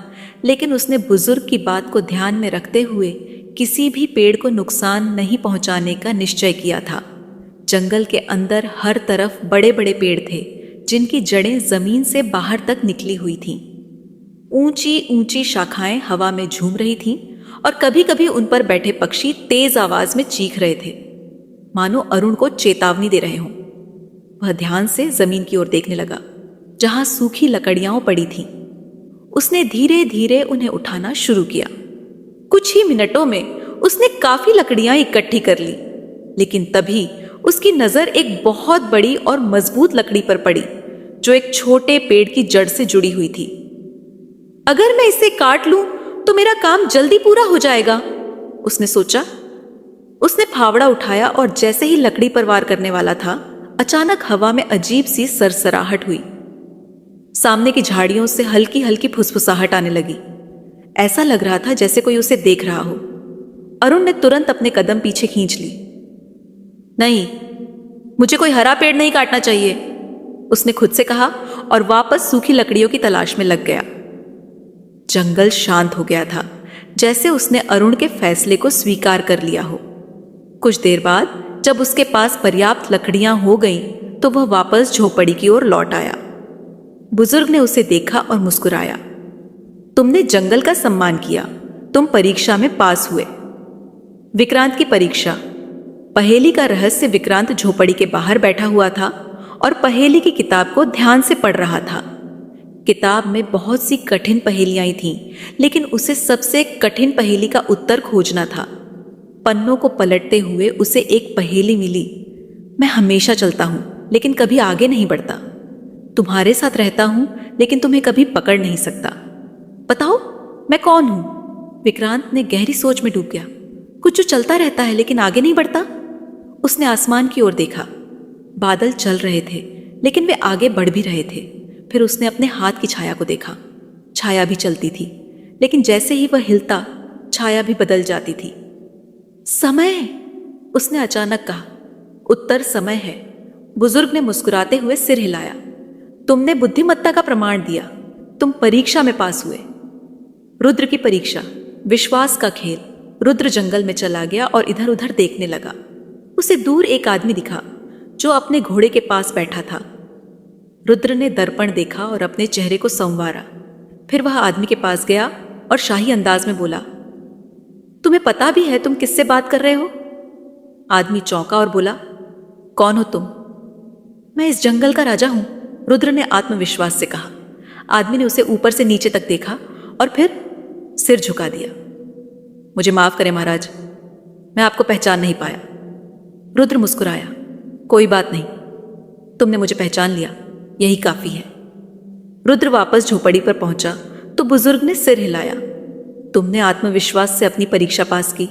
लेकिन उसने बुजुर्ग की बात को ध्यान में रखते हुए किसी भी पेड़ को नुकसान नहीं पहुंचाने का निश्चय किया था। जंगल के अंदर हर तरफ बड़े बड़े पेड़ थे, जिनकी जड़ें जमीन से बाहर तक निकली हुई थीं। ऊंची ऊंची शाखाएं हवा में झूम रही थीं और कभी कभी उन पर बैठे पक्षी तेज आवाज में चीख रहे थे, मानो अरुण को चेतावनी दे रहे हों। वह ध्यान से जमीन की ओर देखने लगा, जहां सूखी लकड़ियां पड़ी थीं। उसने धीरे धीरे उन्हें उठाना शुरू किया। कुछ ही मिनटों में उसने काफी लकड़ियां इकट्ठी कर ली, लेकिन तभी उसकी नजर एक बहुत बड़ी और मजबूत लकड़ी पर पड़ी, जो एक छोटे पेड़ की जड़ से जुड़ी हुई थी। अगर मैं इसे काट लूं तो मेरा काम जल्दी पूरा हो जाएगा, उसने सोचा। उसने फावड़ा उठाया और जैसे ही लकड़ी पर वार करने वाला था, अचानक हवा में अजीब सी सरसराहट हुई। सामने की झाड़ियों से हल्की हल्की फुसफुसाहट आने लगी। ऐसा लग रहा था जैसे कोई उसे देख रहा हो। अरुण ने तुरंत अपने कदम पीछे खींच ली। नहीं, मुझे कोई हरा पेड़ नहीं काटना चाहिए, उसने खुद से कहा और वापस सूखी लकड़ियों की तलाश में लग गया। जंगल शांत हो गया था, जैसे उसने अरुण के फैसले को स्वीकार कर लिया हो। कुछ देर बाद जब उसके पास पर्याप्त लकड़ियां हो गईं, तो वह वापस झोपड़ी की ओर लौट आया। बुजुर्ग ने उसे देखा और मुस्कुराया। तुमने जंगल का सम्मान किया, तुम परीक्षा में पास हुए। विक्रांत की परीक्षा। पहेली का रहस्य। विक्रांत झोपड़ी के बाहर बैठा हुआ था और पहेली की किताब को ध्यान से पढ़ रहा था। किताब में बहुत सी कठिन पहेलियां थीं, लेकिन उसे सबसे कठिन पहेली का उत्तर खोजना था। पन्नों को पलटते हुए उसे एक पहेली मिली। मैं हमेशा चलता हूं, लेकिन कभी आगे नहीं बढ़ता। तुम्हारे साथ रहता हूं, लेकिन तुम्हें कभी पकड़ नहीं सकता। बताओ मैं कौन हूं? विक्रांत ने गहरी सोच में डूब गया। कुछ जो चलता रहता है लेकिन आगे नहीं बढ़ता। उसने आसमान की ओर देखा। बादल चल रहे थे, लेकिन वे आगे बढ़ भी रहे थे। फिर उसने अपने हाथ की छाया को देखा। छाया भी चलती थी, लेकिन जैसे ही वह हिलता, छाया भी बदल जाती थी। समय, उसने अचानक कहा। उत्तर समय है। बुजुर्ग ने मुस्कुराते हुए सिर हिलाया। तुमने बुद्धिमत्ता का प्रमाण दिया। तुम परीक्षा में पास हुए। रुद्र की परीक्षा। विश्वास का खेल। रुद्र जंगल में चला गया और इधर उधर देखने लगा। उसे दूर एक आदमी दिखा, जो अपने घोड़े के पास बैठा था। रुद्र ने दर्पण देखा और अपने चेहरे को संवारा। फिर वह आदमी के पास गया और शाही अंदाज में बोला, तुम्हें पता भी है तुम किससे बात कर रहे हो? आदमी चौंका और बोला, कौन हो तुम? मैं इस जंगल का राजा हूं, रुद्र ने आत्मविश्वास से कहा। आदमी ने उसे ऊपर से नीचे तक देखा और फिर सिर झुका दिया। मुझे माफ करें महाराज, मैं आपको पहचान नहीं पाया। रुद्र मुस्कुराया। कोई बात नहीं, तुमने मुझे पहचान लिया, यही काफी है। रुद्र वापस झोपड़ी पर पहुंचा तो बुजुर्ग ने सिर हिलाया। तुमने आत्मविश्वास से अपनी परीक्षा पास की।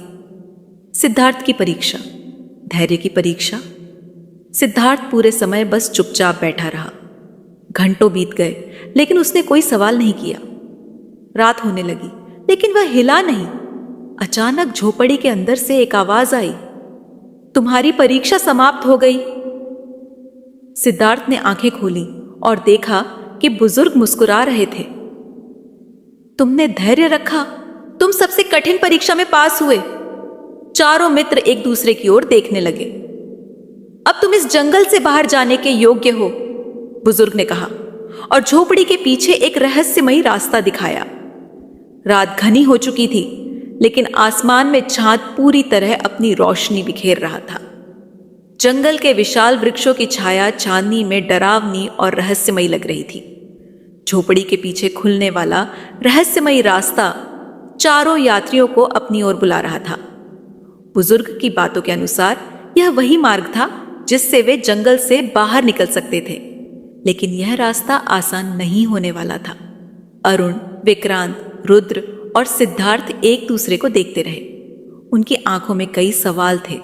सिद्धार्थ की परीक्षा, धैर्य की परीक्षा। सिद्धार्थ पूरे समय बस चुपचाप बैठा रहा। घंटों बीत गए लेकिन उसने कोई सवाल नहीं किया। रात होने लगी लेकिन वह हिला नहीं। अचानक झोपड़ी के अंदर से एक आवाज आई, तुम्हारी परीक्षा समाप्त हो गई। सिद्धार्थ ने आंखें खोली और देखा कि बुजुर्ग मुस्कुरा रहे थे। तुमने धैर्य रखा, तुम सबसे कठिन परीक्षा में पास हुए। चारों मित्र एक दूसरे की ओर देखने लगे। अब तुम इस जंगल से बाहर जाने के योग्य हो, बुजुर्ग ने कहा और झोपड़ी के पीछे एक रहस्यमयी रास्ता दिखाया। रात घनी हो चुकी थी लेकिन आसमान में चांद पूरी तरह अपनी रोशनी बिखेर रहा था। जंगल के विशाल वृक्षों की छाया चांदनी में डरावनी और रहस्यमयी लग रही थी। झोपड़ी के पीछे खुलने वाला रहस्यमयी रास्ता चारों यात्रियों को अपनी ओर बुला रहा था। बुजुर्ग की बातों के अनुसार यह वही मार्ग था जिससे वे जंगल से बाहर निकल सकते थे, लेकिन यह रास्ता आसान नहीं होने वाला था। अरुण, विक्रांत, रुद्र और सिद्धार्थ एक दूसरे को देखते रहे। उनकी आंखों में कई सवाल थे,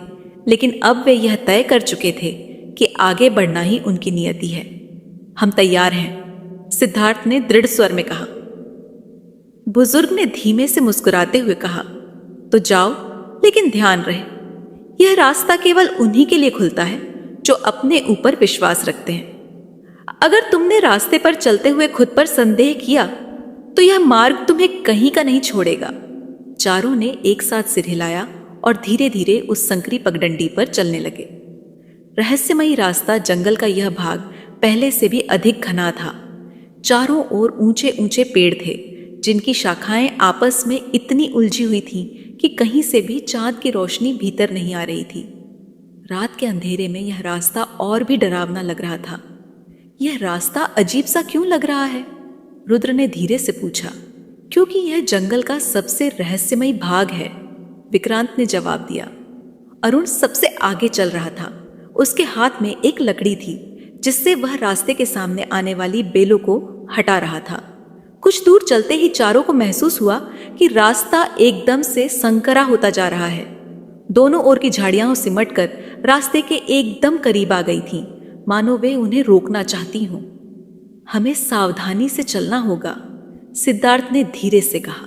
लेकिन अब वे यह तय कर चुके थे कि आगे बढ़ना ही उनकी नियति है। हम तैयार हैं, सिद्धार्थ ने दृढ़ स्वर में कहा। बुजुर्ग ने धीमे से मुस्कुराते हुए कहा, तो जाओ, लेकिन ध्यान रहे, यह रास्ता केवल उन्हीं के लिए खुलता है जो अपने ऊपर विश्वास रखते हैं। अगर तुमने रास्ते पर चलते हुए खुद पर संदेह किया तो यह मार्ग तुम्हें कहीं का नहीं छोड़ेगा। चारों ने एक साथ सिर हिलाया और धीरे धीरे उस संकरी पगडंडी पर चलने लगे। रहस्यमयी रास्ता जंगल का यह भाग पहले से भी अधिक घना था। चारों ओर ऊंचे ऊंचे पेड़ थे जिनकी शाखाएं आपस में इतनी उलझी हुई थीं कि कहीं से भी चांद की रोशनी भीतर नहीं आ रही थी। रात के अंधेरे में यह रास्ता और भी डरावना लग रहा था। यह रास्ता अजीब सा क्यों लग रहा है? रुद्र ने धीरे से पूछा। क्योंकि यह जंगल का सबसे रहस्यमयी भाग है, विक्रांत ने जवाब दिया। अरुण सबसे आगे चल रहा था। उसके हाथ में एक लकड़ी थी जिससे वह रास्ते के सामने आने वाली बेलों को हटा रहा था। कुछ दूर चलते ही चारों को महसूस हुआ कि रास्ता एकदम से संकरा होता जा रहा है। दोनों ओर की झाड़ियां सिमटकर रास्ते के एकदम करीब आ गई थीं, मानो वे उन्हें रोकना चाहती हों। हमें सावधानी से चलना होगा, सिद्धार्थ ने धीरे से कहा।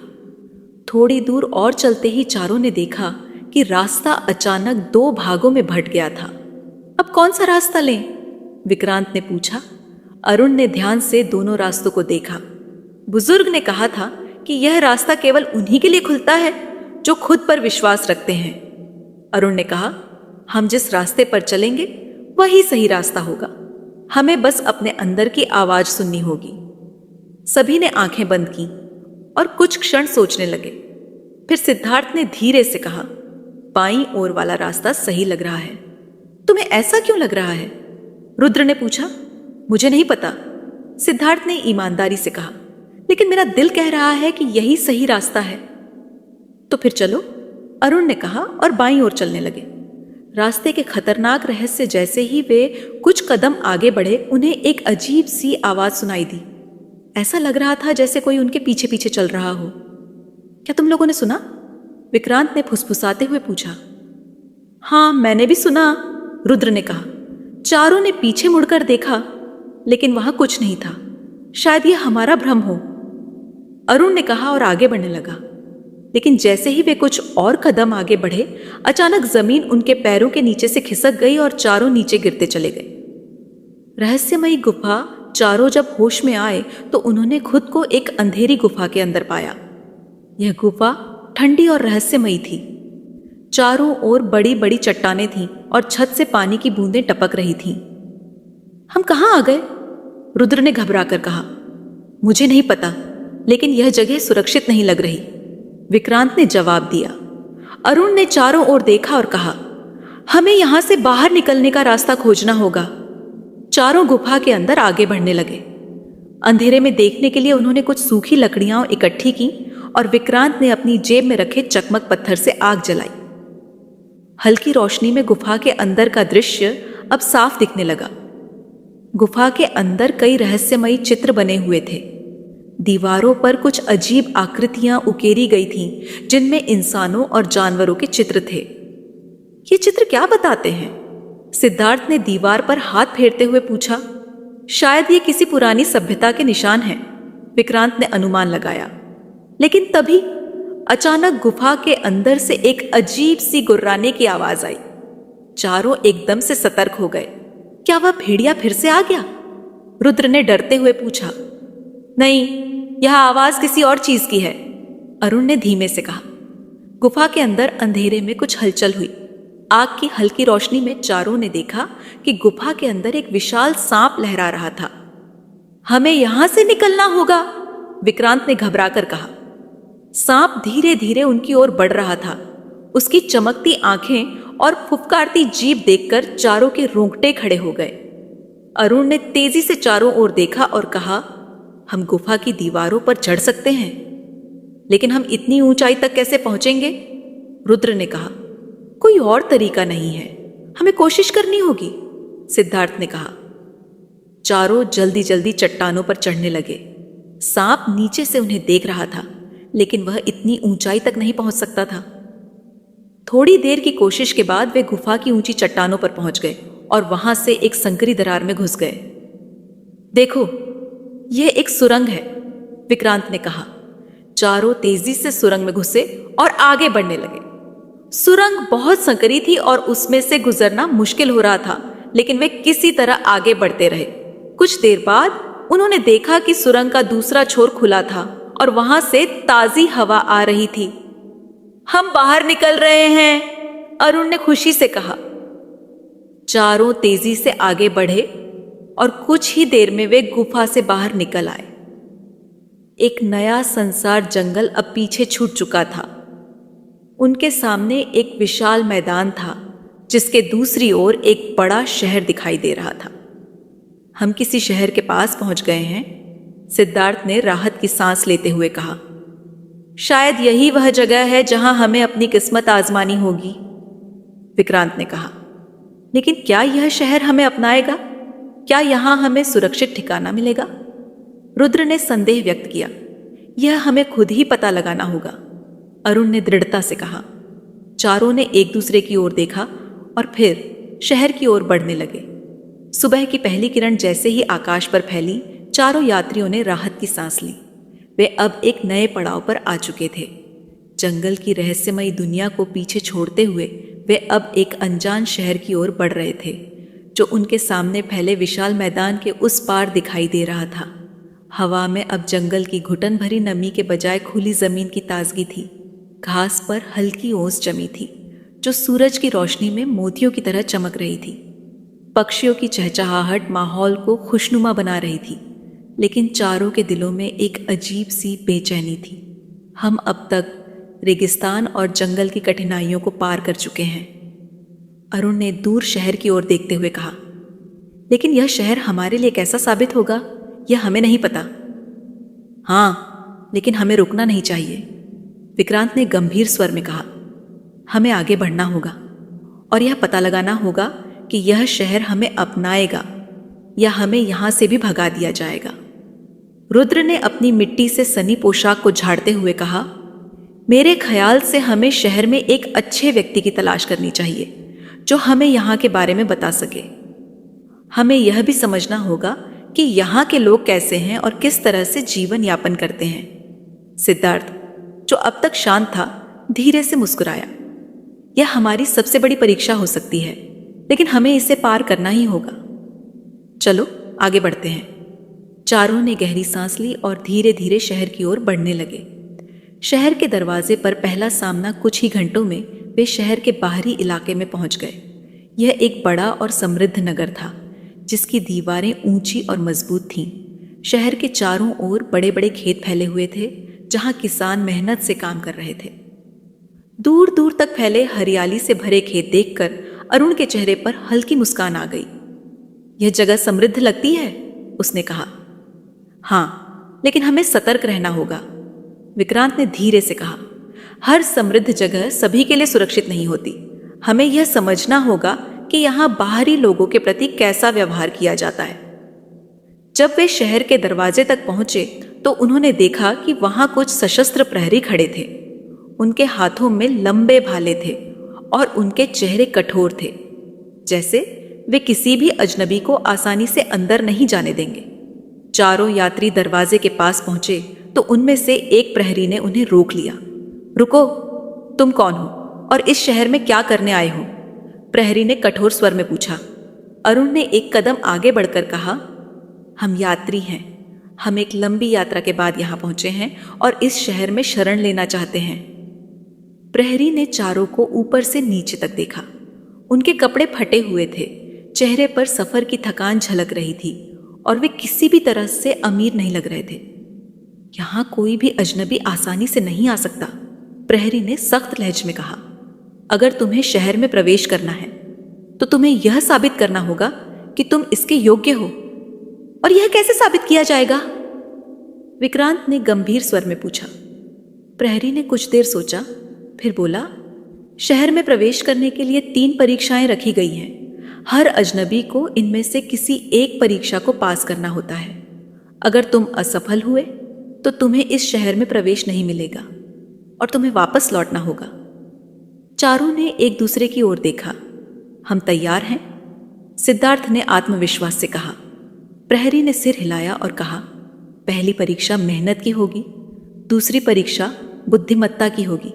थोड़ी दूर और चलते ही चारों ने देखा कि रास्ता अचानक दो भागों में बंट गया था। अब कौन सा रास्ता लें? विक्रांत ने पूछा। अरुण ने ध्यान से दोनों रास्तों को देखा। बुजुर्ग ने कहा था कि यह रास्ता केवल उन्हीं के लिए खुलता है जो खुद पर विश्वास रखते हैं। अरुण ने कहा, हम जिस रास्ते पर चलेंगे वही सही रास्ता होगा। हमें बस अपने अंदर की आवाज सुननी होगी। सभी ने आंखें बंद की और कुछ क्षण सोचने लगे। फिर सिद्धार्थ ने धीरे से कहा, बाईं ओर वाला रास्ता सही लग रहा है। तुम्हें ऐसा क्यों लग रहा है? रुद्र ने पूछा। मुझे नहीं पता, सिद्धार्थ ने ईमानदारी से कहा, लेकिन मेरा दिल कह रहा है कि यही सही रास्ता है। तो फिर चलो, अरुण ने कहा और बाईं ओर चलने लगे। रास्ते के खतरनाक रहस्य जैसे ही वे कुछ कदम आगे बढ़े, उन्हें एक अजीब सी आवाज सुनाई दी। ऐसा लग रहा था जैसे कोई उनके पीछे पीछे चल रहा हो। क्या तुम लोगों ने सुना? विक्रांत ने फुसफुसाते हुए पूछा। हाँ, मैंने भी सुना, रुद्र ने कहा। चारों ने पीछे मुड़कर देखा, लेकिन वहां कुछ नहीं था। शायद यह हमारा भ्रम हो, अरुण ने कहा और आगे बढ़ने लगा। लेकिन जैसे ही वे कुछ और कदम आगे बढ़े, अचानक जमीन उनके पैरों के नीचे से खिसक गई और चारों नीचे गिरते चले गए। रहस्यमयी गुफा। चारों जब होश में आए तो उन्होंने खुद को एक अंधेरी गुफा के अंदर पाया। यह गुफा ठंडी और रहस्यमयी थी। चारों ओर बड़ी बड़ी चट्टानें थीं और छत से पानी की बूंदें टपक रही थीं। हम कहाँ आ गए? रुद्र ने घबराकर कहा। मुझे नहीं पता, लेकिन यह जगह सुरक्षित नहीं लग रही, विक्रांत ने जवाब दिया। अरुण ने चारों ओर देखा और कहा, हमें यहां से बाहर निकलने का रास्ता खोजना होगा। चारों गुफा के अंदर आगे बढ़ने लगे। अंधेरे में देखने के लिए उन्होंने कुछ सूखी लकड़ियां इकट्ठी की और विक्रांत ने अपनी जेब में रखे चकमक पत्थर से आग जलाई। हल्की रोशनी में गुफा के अंदर का दृश्य अब साफ दिखने लगा। गुफा के अंदर कई रहस्यमयी चित्र बने हुए थे। दीवारों पर कुछ अजीब आकृतियां उकेरी गई थीं, जिनमें इंसानों और जानवरों के चित्र थे। ये चित्र क्या बताते हैं? सिद्धार्थ ने दीवार पर हाथ फेरते हुए पूछा। शायद ये किसी पुरानी सभ्यता के निशान हैं, विक्रांत ने अनुमान लगाया। लेकिन तभी अचानक गुफा के अंदर से एक अजीब सी गुर्राने की आवाज आई। चारों एकदम से सतर्क हो गए। क्या वह भेड़िया फिर से आ गया? रुद्र ने डरते हुए पूछा। नहीं, यह आवाज किसी और चीज की है, अरुण ने धीमे से कहा। गुफा के अंदर अंधेरे में कुछ हलचल हुई। आग की हल्की रोशनी में चारों ने देखा कि गुफा के अंदर एक विशाल सांप लहरा रहा था। हमें यहां से निकलना होगा, विक्रांत ने घबराकर कहा। सांप धीरे धीरे उनकी ओर बढ़ रहा था। उसकी चमकती आंखें और फुफकारती जीभ देखकर चारों के रोंगटे खड़े हो गए। अरुण ने तेजी से चारों ओर देखा और कहा, हम गुफा की दीवारों पर चढ़ सकते हैं, लेकिन हम इतनी ऊंचाई तक कैसे पहुंचेंगे? रुद्र ने कहा। कोई और तरीका नहीं है, हमें कोशिश करनी होगी, सिद्धार्थ ने कहा। चारों जल्दी जल्दी चट्टानों पर चढ़ने लगे। सांप नीचे से उन्हें देख रहा था, लेकिन वह इतनी ऊंचाई तक नहीं पहुंच सकता था। थोड़ी देर की कोशिश के बाद वे गुफा की ऊंची चट्टानों पर पहुंच गए और वहां से एक संकरी दरार में घुस गए। देखो, यह एक सुरंग है, विक्रांत ने कहा। चारों तेजी से सुरंग में घुसे और आगे बढ़ने लगे। सुरंग बहुत संकरी थी और उसमें से गुजरना मुश्किल हो रहा था, लेकिन वे किसी तरह आगे बढ़ते रहे। कुछ देर बाद उन्होंने देखा कि सुरंग का दूसरा छोर खुला था और वहां से ताजी हवा आ रही थी। हम बाहर निकल रहे हैं, अरुण ने खुशी से कहा। चारों तेजी से आगे बढ़े और कुछ ही देर में वे गुफा से बाहर निकल आए। एक नया संसार जंगल अब पीछे छूट चुका था। उनके सामने एक विशाल मैदान था, जिसके दूसरी ओर एक बड़ा शहर दिखाई दे रहा था। हम किसी शहर के पास पहुंच गए हैं, सिद्धार्थ ने राहत की सांस लेते हुए कहा। शायद यही वह जगह है जहां हमें अपनी किस्मत आजमानी होगी, विक्रांत ने कहा। लेकिन क्या यह शहर हमें अपनाएगा? क्या यहां हमें सुरक्षित ठिकाना मिलेगा? रुद्र ने संदेह व्यक्त किया। यह हमें खुद ही पता लगाना होगा, अरुण ने दृढ़ता से कहा। चारों ने एक दूसरे की ओर देखा और फिर शहर की ओर बढ़ने लगे। सुबह की पहली किरण जैसे ही आकाश पर फैली, चारों यात्रियों ने राहत की सांस ली। वे अब एक नए पड़ाव पर आ चुके थे। जंगल की रहस्यमयी दुनिया को पीछे छोड़ते हुए वे अब एक अनजान शहर की ओर बढ़ रहे थे, जो उनके सामने फैले विशाल मैदान के उस पार दिखाई दे रहा था। हवा में अब जंगल की घुटन भरी नमी के बजाय खुली जमीन की ताजगी थी। घास पर हल्की ओस जमी थी, जो सूरज की रोशनी में मोतियों की तरह चमक रही थी। पक्षियों की चहचहाहट माहौल को खुशनुमा बना रही थी, लेकिन चारों के दिलों में एक अजीब सी बेचैनी थी। हम अब तक रेगिस्तान और जंगल की कठिनाइयों को पार कर चुके हैं, अरुण ने दूर शहर की ओर देखते हुए कहा। लेकिन यह शहर हमारे लिए कैसा साबित होगा, यह हमें नहीं पता। हाँ, लेकिन हमें रुकना नहीं चाहिए, विक्रांत ने गंभीर स्वर में कहा। हमें आगे बढ़ना होगा और यह पता लगाना होगा कि यह शहर हमें अपनाएगा या हमें यहां से भी भगा दिया जाएगा। रुद्र ने अपनी मिट्टी से सनी पोशाक को झाड़ते हुए कहा। मेरे ख्याल से हमें शहर में एक अच्छे व्यक्ति की तलाश करनी चाहिए, जो हमें यहाँ के बारे में बता सके। हमें यह भी समझना होगा कि यहाँ के लोग कैसे हैं और किस तरह से जीवन यापन करते हैं। सिद्धार्थ, जो अब तक शांत था, धीरे से मुस्कुराया। यह हमारी सबसे बड़ी परीक्षा हो सकती है, लेकिन हमें इसे पार करना ही होगा। चलो आगे बढ़ते हैं। चारों ने गहरी सांस ली और धीरे धीरे शहर की ओर बढ़ने लगे। शहर के दरवाजे पर पहला सामना कुछ ही घंटों में वे शहर के बाहरी इलाके में पहुंच गए। यह एक बड़ा और समृद्ध नगर था, जिसकी दीवारें ऊंची और मजबूत थीं। शहर के चारों ओर बड़े बड़े खेत फैले हुए थे, जहां किसान मेहनत से काम कर रहे थे। दूर दूर तक फैले हरियाली से भरे खेत देखकर अरुण के चेहरे पर हल्की मुस्कान आ गई। यह जगह समृद्ध लगती है, उसने कहा। हाँ, लेकिन हमें सतर्क रहना होगा, विक्रांत ने धीरे से कहा। हर समृद्ध जगह सभी के लिए सुरक्षित नहीं होती। हमें यह समझना होगा कि यहाँ बाहरी लोगों के प्रति कैसा व्यवहार किया जाता है। जब वे शहर के दरवाजे तक पहुंचे तो उन्होंने देखा कि वहां कुछ सशस्त्र प्रहरी खड़े थे। उनके हाथों में लंबे भाले थे और उनके चेहरे कठोर थे, जैसे वे किसी भी अजनबी को आसानी से अंदर नहीं जाने देंगे। चारों यात्री दरवाजे के पास पहुंचे तो उनमें से एक प्रहरी ने उन्हें रोक लिया। रुको, तुम कौन हो और इस शहर में क्या करने आए हो? प्रहरी ने कठोर स्वर में पूछा। अरुण ने एक कदम आगे बढ़कर कहा, हम यात्री हैं। हम एक लंबी यात्रा के बाद यहां पहुंचे हैं और इस शहर में शरण लेना चाहते हैं। प्रहरी ने चारों को ऊपर से नीचे तक देखा। उनके कपड़े फटे हुए थे, चेहरे पर सफर की थकान झलक रही थी और वे किसी भी तरह से अमीर नहीं लग रहे थे। यहां कोई भी अजनबी आसानी से नहीं आ सकता, प्रहरी ने सख्त लहजे में कहा। अगर तुम्हें शहर में प्रवेश करना है तो तुम्हें यह साबित करना होगा कि तुम इसके योग्य हो। और यह कैसे साबित किया जाएगा? विक्रांत ने गंभीर स्वर में पूछा। प्रहरी ने कुछ देर सोचा, फिर बोला, शहर में प्रवेश करने के लिए 3 परीक्षाएं रखी गई हैं। हर अजनबी को इनमें से किसी एक परीक्षा को पास करना होता है। अगर तुम असफल हुए तो तुम्हें इस शहर में प्रवेश नहीं मिलेगा और तुम्हें वापस लौटना होगा। चारों ने एक दूसरे की ओर देखा। हम तैयार हैं, सिद्धार्थ ने आत्मविश्वास से कहा। प्रहरी ने सिर हिलाया और कहा, पहली परीक्षा मेहनत की होगी, दूसरी परीक्षा बुद्धिमत्ता की होगी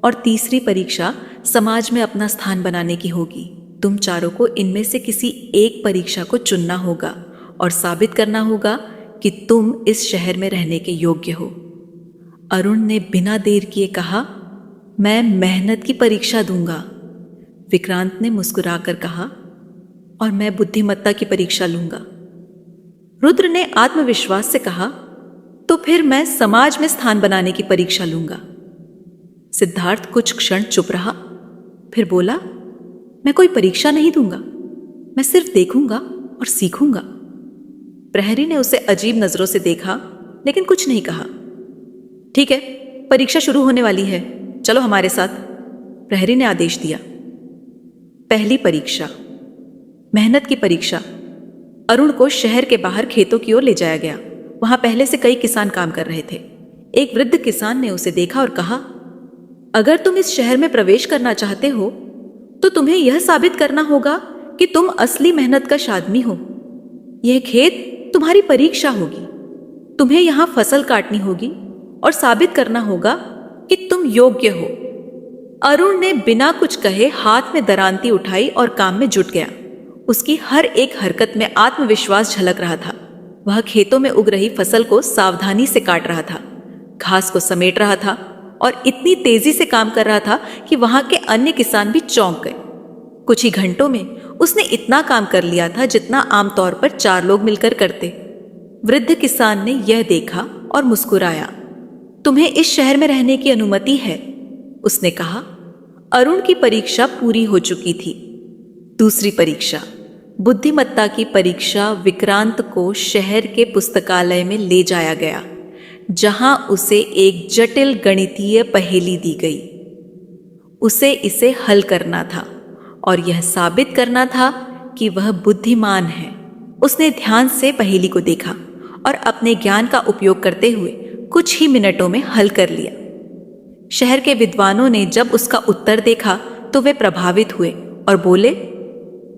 और तीसरी परीक्षा समाज में अपना स्थान बनाने की होगी। तुम चारों को इनमें से किसी एक परीक्षा को चुनना होगा और साबित करना होगा कि तुम इस शहर में रहने के योग्य हो। अरुण ने बिना देर किए कहा, मैं मेहनत की परीक्षा दूंगा। विक्रांत ने मुस्कुराकर कहा, और मैं बुद्धिमत्ता की परीक्षा लूंगा। रुद्र ने आत्मविश्वास से कहा, तो फिर मैं समाज में स्थान बनाने की परीक्षा लूंगा। सिद्धार्थ कुछ क्षण चुप रहा, फिर बोला, मैं कोई परीक्षा नहीं दूंगा, मैं सिर्फ देखूंगा और सीखूंगा। प्रहरी ने उसे अजीब नजरों से देखा लेकिन कुछ नहीं कहा। ठीक है, परीक्षा शुरू होने वाली है, चलो हमारे साथ, प्रहरी ने आदेश दिया। पहली परीक्षा, मेहनत की परीक्षा। अरुण को शहर के बाहर खेतों की ओर ले जाया गया। वहां पहले से कई किसान काम कर रहे थे। एक वृद्ध किसान ने उसे देखा और कहा, अगर तुम इस शहर में प्रवेश करना चाहते हो तो तुम्हें यह साबित करना होगा कि तुम असली मेहनतकश आदमी हो। यह खेत तुम्हारी परीक्षा होगी। तुम्हें यहां फसल काटनी होगी और साबित करना होगा कि तुम योग्य हो। अरुण ने बिना कुछ कहे हाथ में दरांती उठाई और काम में जुट गया। उसकी हर एक हरकत में आत्मविश्वास झलक रहा था। वह खेतों में उग रही फसल को सावधानी से काट रहा था, घास को समेट रहा था और इतनी तेजी से काम कर रहा था कि वहां के अन्य किसान भी चौंक गए। कुछ ही घंटों में उसने इतना काम कर लिया था जितना आमतौर पर 4 लोग मिलकर करते। वृद्ध किसान ने यह देखा और मुस्कुराया। तुम्हें इस शहर में रहने की अनुमति है, उसने कहा। अरुण की परीक्षा पूरी हो चुकी थी। दूसरी परीक्षा, बुद्धिमत्ता की परीक्षा। विक्रांत को शहर के पुस्तकालय में ले जाया गया, जहां उसे एक जटिल गणितीय पहेली दी गई। उसे इसे हल करना था और यह साबित करना था कि वह बुद्धिमान है। उसने ध्यान से पहेली को देखा और अपने ज्ञान का उपयोग करते हुए कुछ ही मिनटों में हल कर लिया। शहर के विद्वानों ने जब उसका उत्तर देखा तो वे प्रभावित हुए और बोले,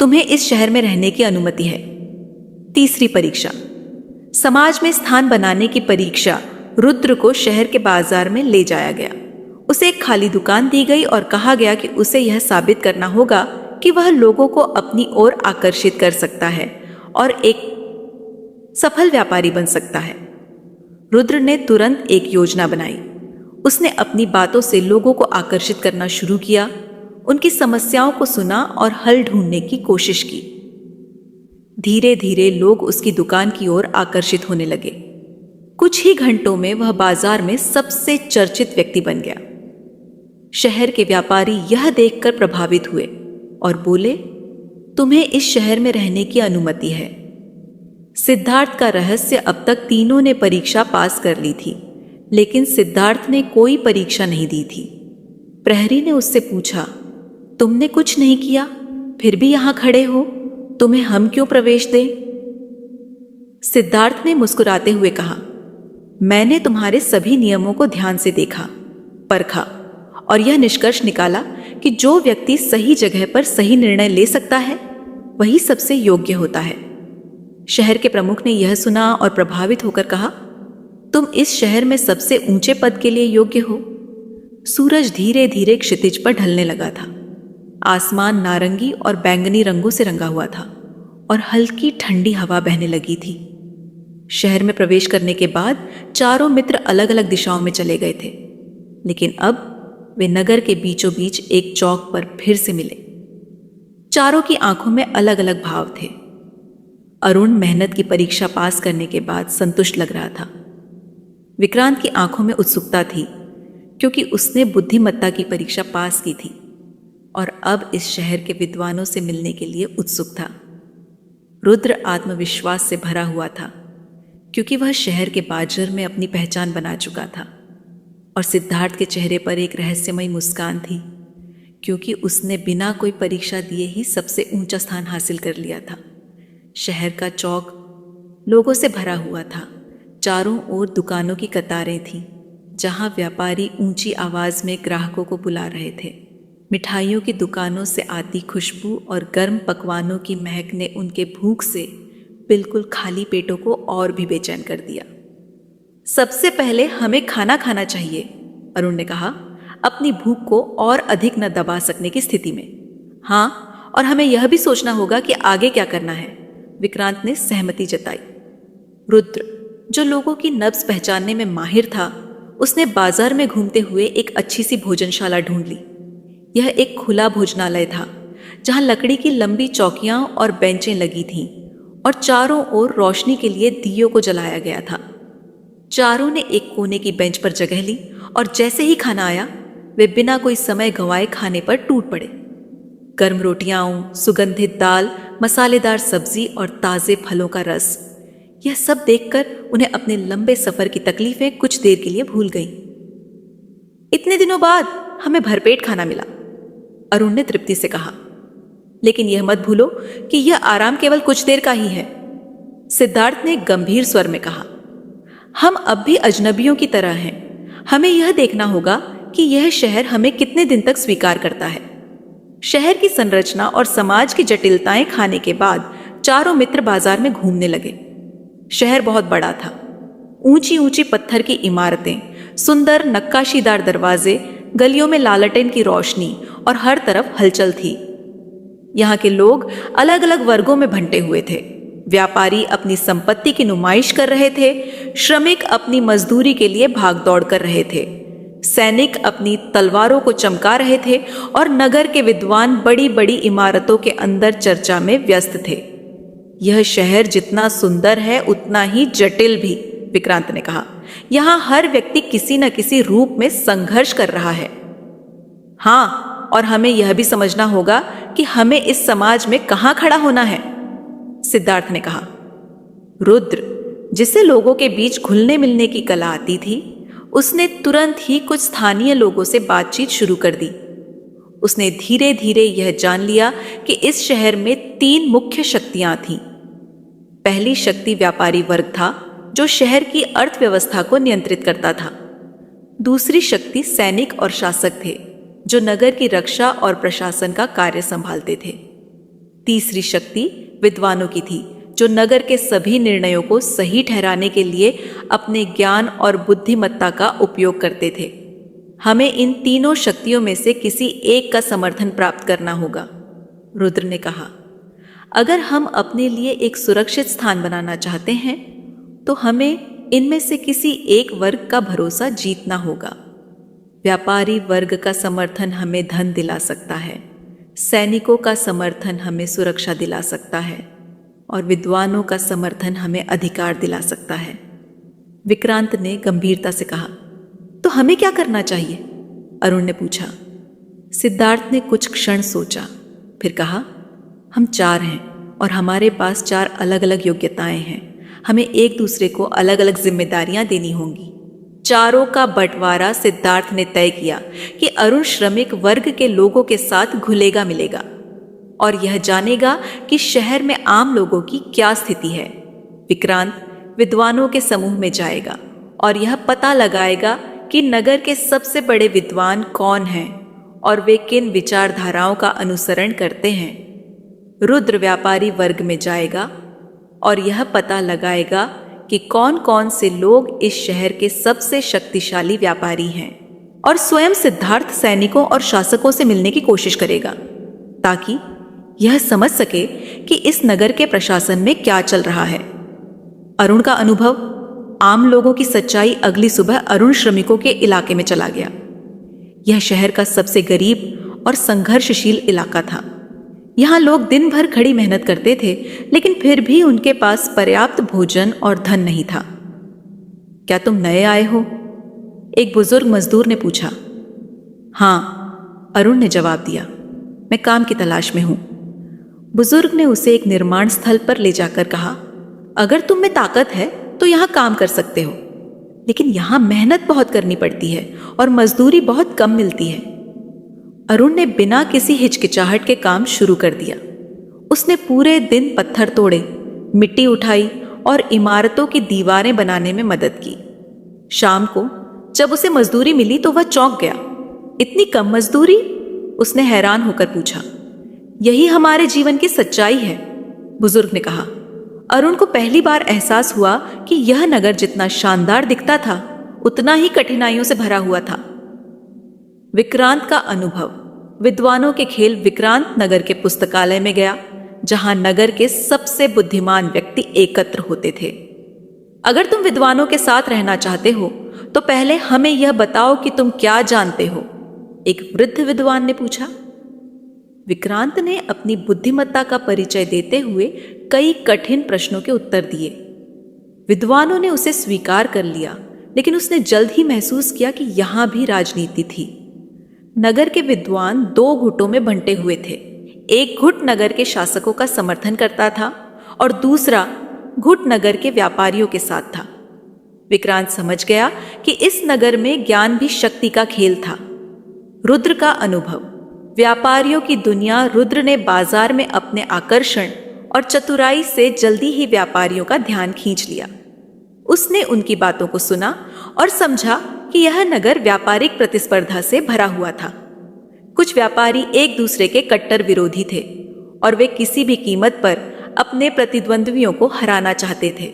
तुम्हें इस शहर में रहने की अनुमति है। तीसरी परीक्षा, समाज में स्थान बनाने की परीक्षा। रुद्र को शहर के बाजार में ले जाया गया। उसे एक खाली दुकान दी गई और कहा गया कि उसे यह साबित करना होगा कि वह लोगों को अपनी ओर आकर्षित कर सकता है और एक सफल व्यापारी बन सकता है। रुद्र ने तुरंत एक योजना बनाई। उसने अपनी बातों से लोगों को आकर्षित करना शुरू किया, उनकी समस्याओं को सुना और हल ढूंढने की कोशिश की। धीरे धीरे लोग उसकी दुकान की ओर आकर्षित होने लगे। कुछ ही घंटों में वह बाजार में सबसे चर्चित व्यक्ति बन गया। शहर के व्यापारी यह देखकर प्रभावित हुए और बोले, तुम्हें इस शहर में रहने की अनुमति है। सिद्धार्थ का रहस्य, अब तक तीनों ने परीक्षा पास कर ली थी, लेकिन सिद्धार्थ ने कोई परीक्षा नहीं दी थी। प्रहरी ने उससे पूछा, तुमने कुछ नहीं किया, फिर भी यहां खड़े हो, तुम्हें हम क्यों प्रवेश दें? सिद्धार्थ ने मुस्कुराते हुए कहा, मैंने तुम्हारे सभी नियमों को ध्यान से देखा, परखा और यह निष्कर्ष निकाला कि जो व्यक्ति सही जगह पर सही निर्णय ले सकता है वही सबसे योग्य होता है। शहर के प्रमुख ने यह सुना और प्रभावित होकर कहा, तुम इस शहर में सबसे ऊंचे पद के लिए योग्य हो। सूरज धीरे धीरे क्षितिज पर ढलने लगा था। आसमान नारंगी और बैंगनी रंगों से रंगा हुआ था और हल्की ठंडी हवा बहने लगी थी। शहर में प्रवेश करने के बाद चारों मित्र अलग अलग दिशाओं में चले गए थे, लेकिन अब वे नगर के बीचों बीच एक चौक पर फिर से मिले। चारों की आंखों में अलग अलग भाव थे। अरुण मेहनत की परीक्षा पास करने के बाद संतुष्ट लग रहा था। विक्रांत की आंखों में उत्सुकता थी, क्योंकि उसने बुद्धिमत्ता की परीक्षा पास की थी और अब इस शहर के विद्वानों से मिलने के लिए उत्सुक था। रुद्र आत्मविश्वास से भरा हुआ था, क्योंकि वह शहर के बाजार में अपनी पहचान बना चुका था, और सिद्धार्थ के चेहरे पर एक रहस्यमयी मुस्कान थी, क्योंकि उसने बिना कोई परीक्षा दिए ही सबसे ऊंचा स्थान हासिल कर लिया था। शहर का चौक लोगों से भरा हुआ था। चारों ओर दुकानों की कतारें थीं, जहां व्यापारी ऊंची आवाज में ग्राहकों को बुला रहे थे। मिठाइयों की दुकानों से आती खुशबू और गर्म पकवानों की महक ने उनके भूख से बिल्कुल खाली पेटों को और भी बेचैन कर दिया। सबसे पहले हमें खाना खाना चाहिए, अरुण ने कहा, अपनी भूख को और अधिक न दबा सकने की स्थिति में। हाँ, और हमें यह भी सोचना होगा कि आगे क्या करना है, विक्रांत ने सहमति जताई। रुद्र, जो लोगों की नब्ज पहचानने में माहिर था, उसने बाजार में घूमते हुए एक अच्छी सी भोजनशाला ढूंढ ली। यह एक खुला भोजनालय था, जहां लकड़ी की लंबी चौकियां और बेंचें लगी थीं और चारों ओर रोशनी के लिए दियों को जलाया गया था। चारों ने एक कोने की बेंच पर जगह ली और जैसे ही खाना आया, वे बिना कोई समय गंवाए खाने पर टूट पड़े। गर्म रोटियां, सुगंधित दाल, मसालेदार सब्जी और ताजे फलों का रस, यह सब देखकर उन्हें अपने लंबे सफर की तकलीफें कुछ देर के लिए भूल गईं। इतने दिनों बाद हमें भरपेट खाना मिला, अरुण ने तृप्ति से कहा। लेकिन यह मत भूलो कि यह आराम केवल कुछ देर का ही है, सिद्धार्थ ने गंभीर स्वर में कहा। हम अब भी अजनबियों की तरह हैं। हमें यह देखना होगा कि यह शहर हमें कितने दिन तक स्वीकार करता है। शहर की संरचना और समाज की जटिलताएं खाने के बाद चारों मित्र बाजार में घूमने लगे। शहर बहुत बड़ा था। ऊंची ऊंची पत्थर की इमारतें, सुंदर नक्काशीदार दरवाजे, गलियों में लालटेन की रोशनी और हर तरफ हलचल थी। यहाँ के लोग अलग अलग वर्गों में बंटे हुए थे। व्यापारी अपनी संपत्ति की नुमाइश कर रहे थे, श्रमिक अपनी मजदूरी के लिए भागदौड़ कर रहे थे, सैनिक अपनी तलवारों को चमका रहे थे और नगर के विद्वान बड़ी बड़ी इमारतों के अंदर चर्चा में व्यस्त थे। यह शहर जितना सुंदर है उतना ही जटिल भी, विक्रांत ने कहा। यहाँ हर व्यक्ति किसी न किसी रूप में संघर्ष कर रहा है। हाँ, और हमें यह भी समझना होगा कि हमें इस समाज में कहाँ खड़ा होना है, सिद्धार्थ ने कहा। रुद्र, जिसे लोगों के बीच घुलने मिलने की कला आती थी, उसने तुरंत ही कुछ स्थानीय लोगों से बातचीत शुरू कर दी। उसने धीरे धीरे यह जान लिया कि इस शहर में 3 मुख्य शक्तियां थीं। पहली शक्ति व्यापारी वर्ग था, जो शहर की अर्थव्यवस्था को नियंत्रित करता था। दूसरी शक्ति सैनिक और शासक थे, जो नगर की रक्षा और प्रशासन का कार्य संभालते थे। तीसरी शक्ति विद्वानों की थी, जो नगर के सभी निर्णयों को सही ठहराने के लिए अपने ज्ञान और बुद्धिमत्ता का उपयोग करते थे। हमें इन तीनों शक्तियों में से किसी एक का समर्थन प्राप्त करना होगा, रुद्र ने कहा। अगर हम अपने लिए एक सुरक्षित स्थान बनाना चाहते हैं, तो हमें इनमें से किसी एक वर्ग का भरोसा जीतना होगा। व्यापारी वर्ग का समर्थन हमें धन दिला सकता है, सैनिकों का समर्थन हमें सुरक्षा दिला सकता है और विद्वानों का समर्थन हमें अधिकार दिला सकता है। विक्रांत ने गंभीरता से कहा। तो हमें क्या करना चाहिए, अरुण ने पूछा। सिद्धार्थ ने कुछ क्षण सोचा, फिर कहा, हम 4 हैं और हमारे पास 4 अलग अलग योग्यताएं हैं। हमें एक दूसरे को अलग अलग जिम्मेदारियां देनी होंगी। चारों का बंटवारा सिद्धार्थ ने तय किया कि अरुण श्रमिक वर्ग के लोगों के साथ घुलेगा मिलेगा और यह जानेगा कि शहर में आम लोगों की क्या स्थिति है। विक्रांत विद्वानों के समूह में जाएगा और यह पता लगाएगा कि नगर के सबसे बड़े विद्वान कौन हैं और वे किन विचारधाराओं का अनुसरण करते हैं। रुद्र व्यापारी वर्ग में जाएगा और यह पता लगाएगा कि कौन कौन से लोग इस शहर के सबसे शक्तिशाली व्यापारी हैं और स्वयं सिद्धार्थ सैनिकों और शासकों से मिलने की कोशिश करेगा ताकि यह समझ सके कि इस नगर के प्रशासन में क्या चल रहा है। अरुण का अनुभव आम लोगों की सच्चाई अगली सुबह अरुण श्रमिकों के इलाके में चला गया। यह शहर का सबसे गरीब और संघर्षशील इलाका था। यहाँ लोग दिन भर खड़ी मेहनत करते थे, लेकिन फिर भी उनके पास पर्याप्त भोजन और धन नहीं था। क्या तुम नए आए हो? एक बुजुर्ग मजदूर ने पूछा। हाँ, अरुण ने जवाब दिया, मैं काम की तलाश में हूं। बुजुर्ग ने उसे एक निर्माण स्थल पर ले जाकर कहा, अगर तुम में ताकत है तो यहां काम कर सकते हो, लेकिन यहां मेहनत बहुत करनी पड़ती है और मजदूरी बहुत कम मिलती है। अरुण ने बिना किसी हिचकिचाहट के काम शुरू कर दिया। उसने पूरे दिन पत्थर तोड़े, मिट्टी उठाई और इमारतों की दीवारें बनाने में मदद की। शाम को जब उसे मजदूरी मिली तो वह चौंक गया। इतनी कम मजदूरी? उसने हैरान होकर पूछा। यही हमारे जीवन की सच्चाई है, बुजुर्ग ने कहा। अरुण को पहली बार एहसास हुआ कि यह नगर जितना शानदार दिखता था उतना ही कठिनाइयों से भरा हुआ था। विक्रांत का अनुभव। विद्वानों के खेल विक्रांत नगर के पुस्तकालय में गया, जहां नगर के सबसे बुद्धिमान व्यक्ति एकत्र होते थे। अगर तुम विद्वानों के साथ रहना चाहते हो तो पहले हमें यह बताओ कि तुम क्या जानते हो, एक वृद्ध विद्वान ने पूछा। विक्रांत ने अपनी बुद्धिमत्ता का परिचय देते हुए कई कठिन प्रश्नों के उत्तर दिए। विद्वानों ने उसे स्वीकार कर लिया, लेकिन उसने जल्द ही महसूस किया कि यहां भी राजनीति थी। नगर के विद्वान दो गुटों में बंटे हुए थे। एक गुट नगर के शासकों का समर्थन करता था और दूसरा गुट नगर के व्यापारियों के साथ था। विक्रांत समझ गया कि इस नगर में ज्ञान भी शक्ति का खेल था। रुद्र का अनुभव। व्यापारियों की दुनिया। रुद्र ने बाजार में अपने आकर्षण और चतुराई से जल्दी ही व्यापारियों का ध्यान खींच लिया। उसने उनकी बातों को सुना और समझा कि यह नगर व्यापारिक प्रतिस्पर्धा से भरा हुआ था। कुछ व्यापारी एक दूसरे के कट्टर विरोधी थे और वे किसी भी कीमत पर अपने प्रतिद्वंद्वियों को हराना चाहते थे।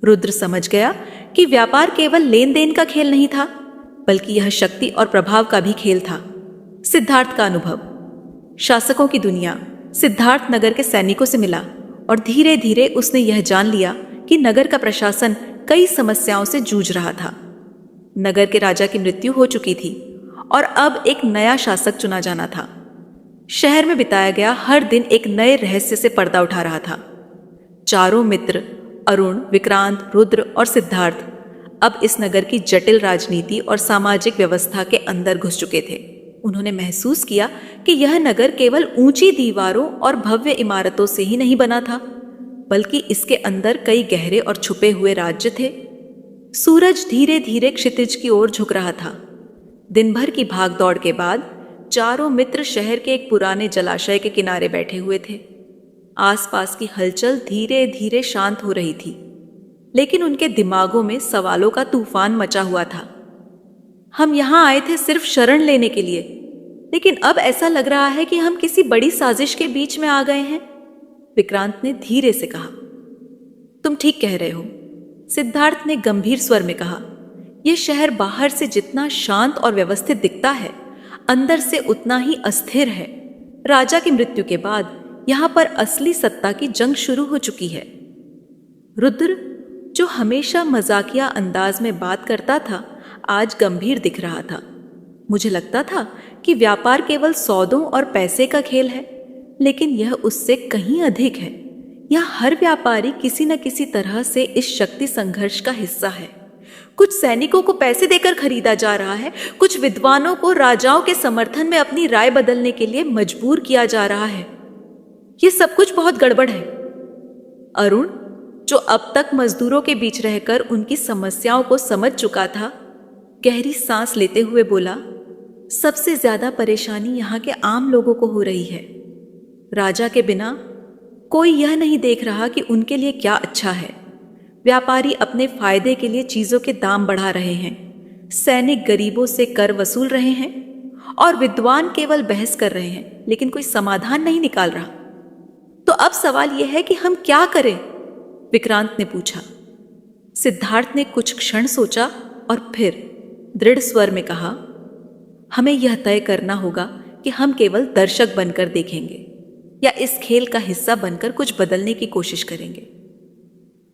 रुद्र समझ गया कि व्यापार केवल लेन देन का खेल नहीं था, बल्कि यह शक्ति और प्रभाव का भी खेल था। सिद्धार्थ का अनुभव। शासकों की दुनिया। सिद्धार्थ नगर के सैनिकों से मिला और धीरे धीरे उसने यह जान लिया कि नगर का प्रशासन कई समस्याओं से जूझ रहा था। नगर के राजा की मृत्यु हो चुकी थी और अब एक नया शासक चुना जाना था। शहर में बिताया गया हर दिन एक नए रहस्य से पर्दा उठा रहा था। चारों मित्र अरुण, विक्रांत, रुद्र और सिद्धार्थ अब इस नगर की जटिल राजनीति और सामाजिक व्यवस्था के अंदर घुस चुके थे। उन्होंने महसूस किया कि यह नगर केवल ऊंची दीवारों और भव्य इमारतों से ही नहीं बना था, बल्कि इसके अंदर कई गहरे और छुपे हुए राज्य थे। सूरज धीरे धीरे क्षितिज की ओर झुक रहा था। दिन भर की भागदौड़ के बाद चारों मित्र शहर के एक पुराने जलाशय के किनारे बैठे हुए थे। आसपास की हलचल धीरे धीरे शांत हो रही थी, लेकिन उनके दिमागों में सवालों का तूफान मचा हुआ था। हम यहां आए थे सिर्फ शरण लेने के लिए, लेकिन अब ऐसा लग रहा है कि हम किसी बड़ी साजिश के बीच में आ गए हैं, विक्रांत ने धीरे से कहा। तुम ठीक कह रहे हो, सिद्धार्थ ने गंभीर स्वर में कहा। यह शहर बाहर से जितना शांत और व्यवस्थित दिखता है, अंदर से उतना ही अस्थिर है। राजा की मृत्यु के बाद यहां पर असली सत्ता की जंग शुरू हो चुकी है। रुद्र, जो हमेशा मजाकिया अंदाज में बात करता था, आज गंभीर दिख रहा था। मुझे लगता था कि व्यापार केवल सौदों और पैसे का खेल है, लेकिन यह उससे कहीं अधिक है। यह हर व्यापारी किसी न किसी तरह से इस शक्ति संघर्ष का हिस्सा है। कुछ सैनिकों को पैसे देकर खरीदा जा रहा है, कुछ विद्वानों को राजाओं के समर्थन में अपनी राय बदलने के लिए मजबूर किया जा रहा है। यह सब कुछ बहुत गड़बड़ है। अरुण, जो अब तक मजदूरों के बीच रहकर उनकी समस्याओं को समझ चुका था, गहरी सांस लेते हुए बोला, सबसे ज्यादा परेशानी यहाँ के आम लोगों को हो रही है। राजा के बिना कोई यह नहीं देख रहा कि उनके लिए क्या अच्छा है। व्यापारी अपने फायदे के लिए चीजों के दाम बढ़ा रहे हैं, सैनिक गरीबों से कर वसूल रहे हैं और विद्वान केवल बहस कर रहे हैं, लेकिन कोई समाधान नहीं निकाल रहा। तो अब सवाल यह है कि हम क्या करें? विक्रांत ने पूछा। सिद्धार्थ ने कुछ क्षण सोचा और फिर दृढ़ स्वर में कहा, हमें यह तय करना होगा कि हम केवल दर्शक बनकर देखेंगे या इस खेल का हिस्सा बनकर कुछ बदलने की कोशिश करेंगे।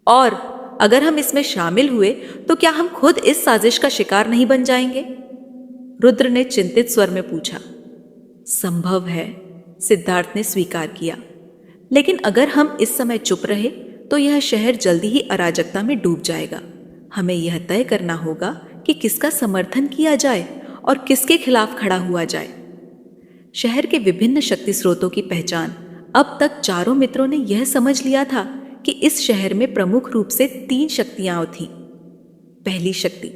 और अगर हम इसमें शामिल हुए तो क्या हम खुद इस साजिश का शिकार नहीं बन जाएंगे? रुद्र ने चिंतित स्वर में पूछा। संभव है, सिद्धार्थ ने स्वीकार किया, लेकिन अगर हम इस समय चुप रहे तो यह शहर जल्दी ही अराजकता में डूब जाएगा। हमें यह तय करना होगा कि किसका समर्थन किया जाए और किसके खिलाफ खड़ा हुआ जाए। शहर के विभिन्न शक्ति स्रोतों की पहचान अब तक चारों मित्रों ने यह समझ लिया था कि इस शहर में प्रमुख रूप से 3 शक्तियां थीं। पहली शक्ति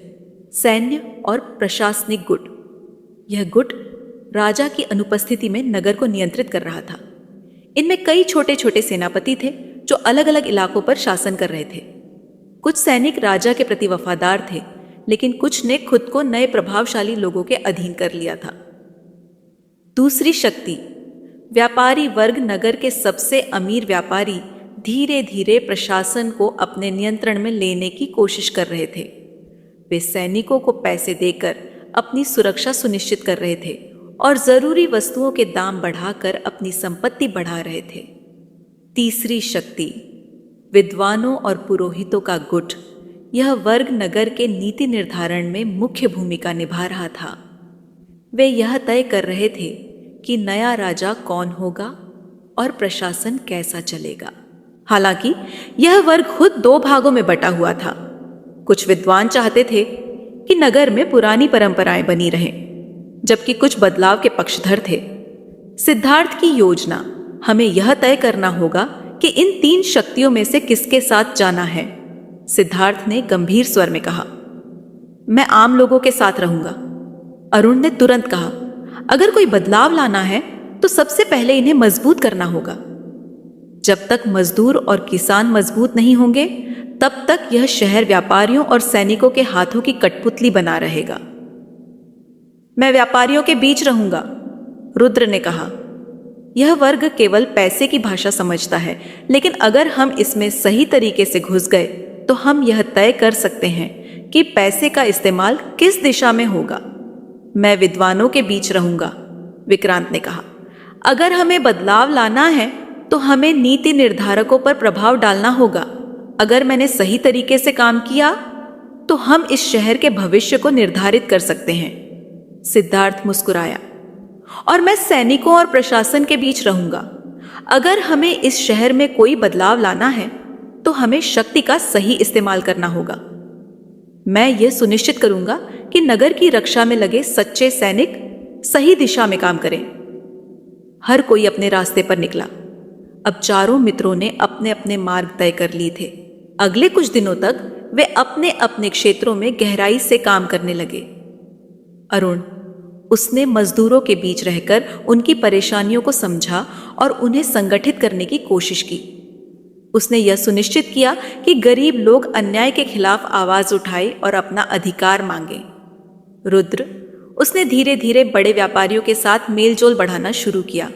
सैन्य और प्रशासनिक गुट। यह गुट राजा की अनुपस्थिति में नगर को नियंत्रित कर रहा था। इनमें कई छोटे छोटे सेनापति थे जो अलग अलग इलाकों पर शासन कर रहे थे। कुछ सैनिक राजा के प्रति वफादार थे, लेकिन कुछ ने खुद को नए प्रभावशाली लोगों के अधीन कर लिया था। दूसरी शक्ति व्यापारी वर्ग। नगर के सबसे अमीर व्यापारी धीरे धीरे प्रशासन को अपने नियंत्रण में लेने की कोशिश कर रहे थे। वे सैनिकों को पैसे देकर अपनी सुरक्षा सुनिश्चित कर रहे थे और जरूरी वस्तुओं के दाम बढ़ाकर अपनी संपत्ति बढ़ा रहे थे। तीसरी शक्ति विद्वानों और पुरोहितों का गुट। यह वर्ग नगर के नीति निर्धारण में मुख्य भूमिका निभा रहा था। वे यह तय कर रहे थे कि नया राजा कौन होगा और प्रशासन कैसा चलेगा। हालांकि यह वर्ग खुद 2 भागों में बटा हुआ था। कुछ विद्वान चाहते थे कि नगर में पुरानी परंपराएं बनी रहें, जबकि कुछ बदलाव के पक्षधर थे। सिद्धार्थ की योजना, हमें यह तय करना होगा कि इन 3 शक्तियों में से किसके साथ जाना है। सिद्धार्थ ने गंभीर स्वर में कहा। मैं आम लोगों के साथ रहूंगा। अरुण ने तुरंत कहा। अगर कोई बदलाव लाना है तो सबसे पहले इन्हें मजबूत करना होगा। जब तक मजदूर और किसान मजबूत नहीं होंगे, तब तक यह शहर व्यापारियों और सैनिकों के हाथों की कठपुतली बना रहेगा। मैं व्यापारियों के बीच रहूंगा, रुद्र ने कहा। यह वर्ग केवल पैसे की भाषा समझता है, लेकिन अगर हम इसमें सही तरीके से घुस गए तो हम यह तय कर सकते हैं कि पैसे का इस्तेमाल किस दिशा में होगा। मैं विद्वानों के बीच रहूंगा, विक्रांत ने कहा। अगर हमें बदलाव लाना है तो हमें नीति निर्धारकों पर प्रभाव डालना होगा। अगर मैंने सही तरीके से काम किया तो हम इस शहर के भविष्य को निर्धारित कर सकते हैं। सिद्धार्थ मुस्कुराया। और मैं सैनिकों और प्रशासन के बीच रहूंगा। अगर हमें इस शहर में कोई बदलाव लाना है तो हमें शक्ति का सही इस्तेमाल करना होगा। मैं यह सुनिश्चित करूंगा कि नगर की रक्षा में लगे सच्चे सैनिक सही दिशा में काम करें। हर कोई अपने रास्ते पर निकला। अब चारों मित्रों ने अपने अपने मार्ग तय कर लिए थे। अगले कुछ दिनों तक वे अपने अपने क्षेत्रों में गहराई से काम करने लगे। अरुण, उसने मजदूरों के बीच रहकर उनकी परेशानियों को समझा और उन्हें संगठित करने की कोशिश की। उसने यह सुनिश्चित किया कि गरीब लोग अन्याय के खिलाफ आवाज उठाए और अपना अधिकार मांगे। रुद्र, उसने धीरे धीरे बड़े व्यापारियों के साथ मेलजोल बढ़ाना शुरू किया।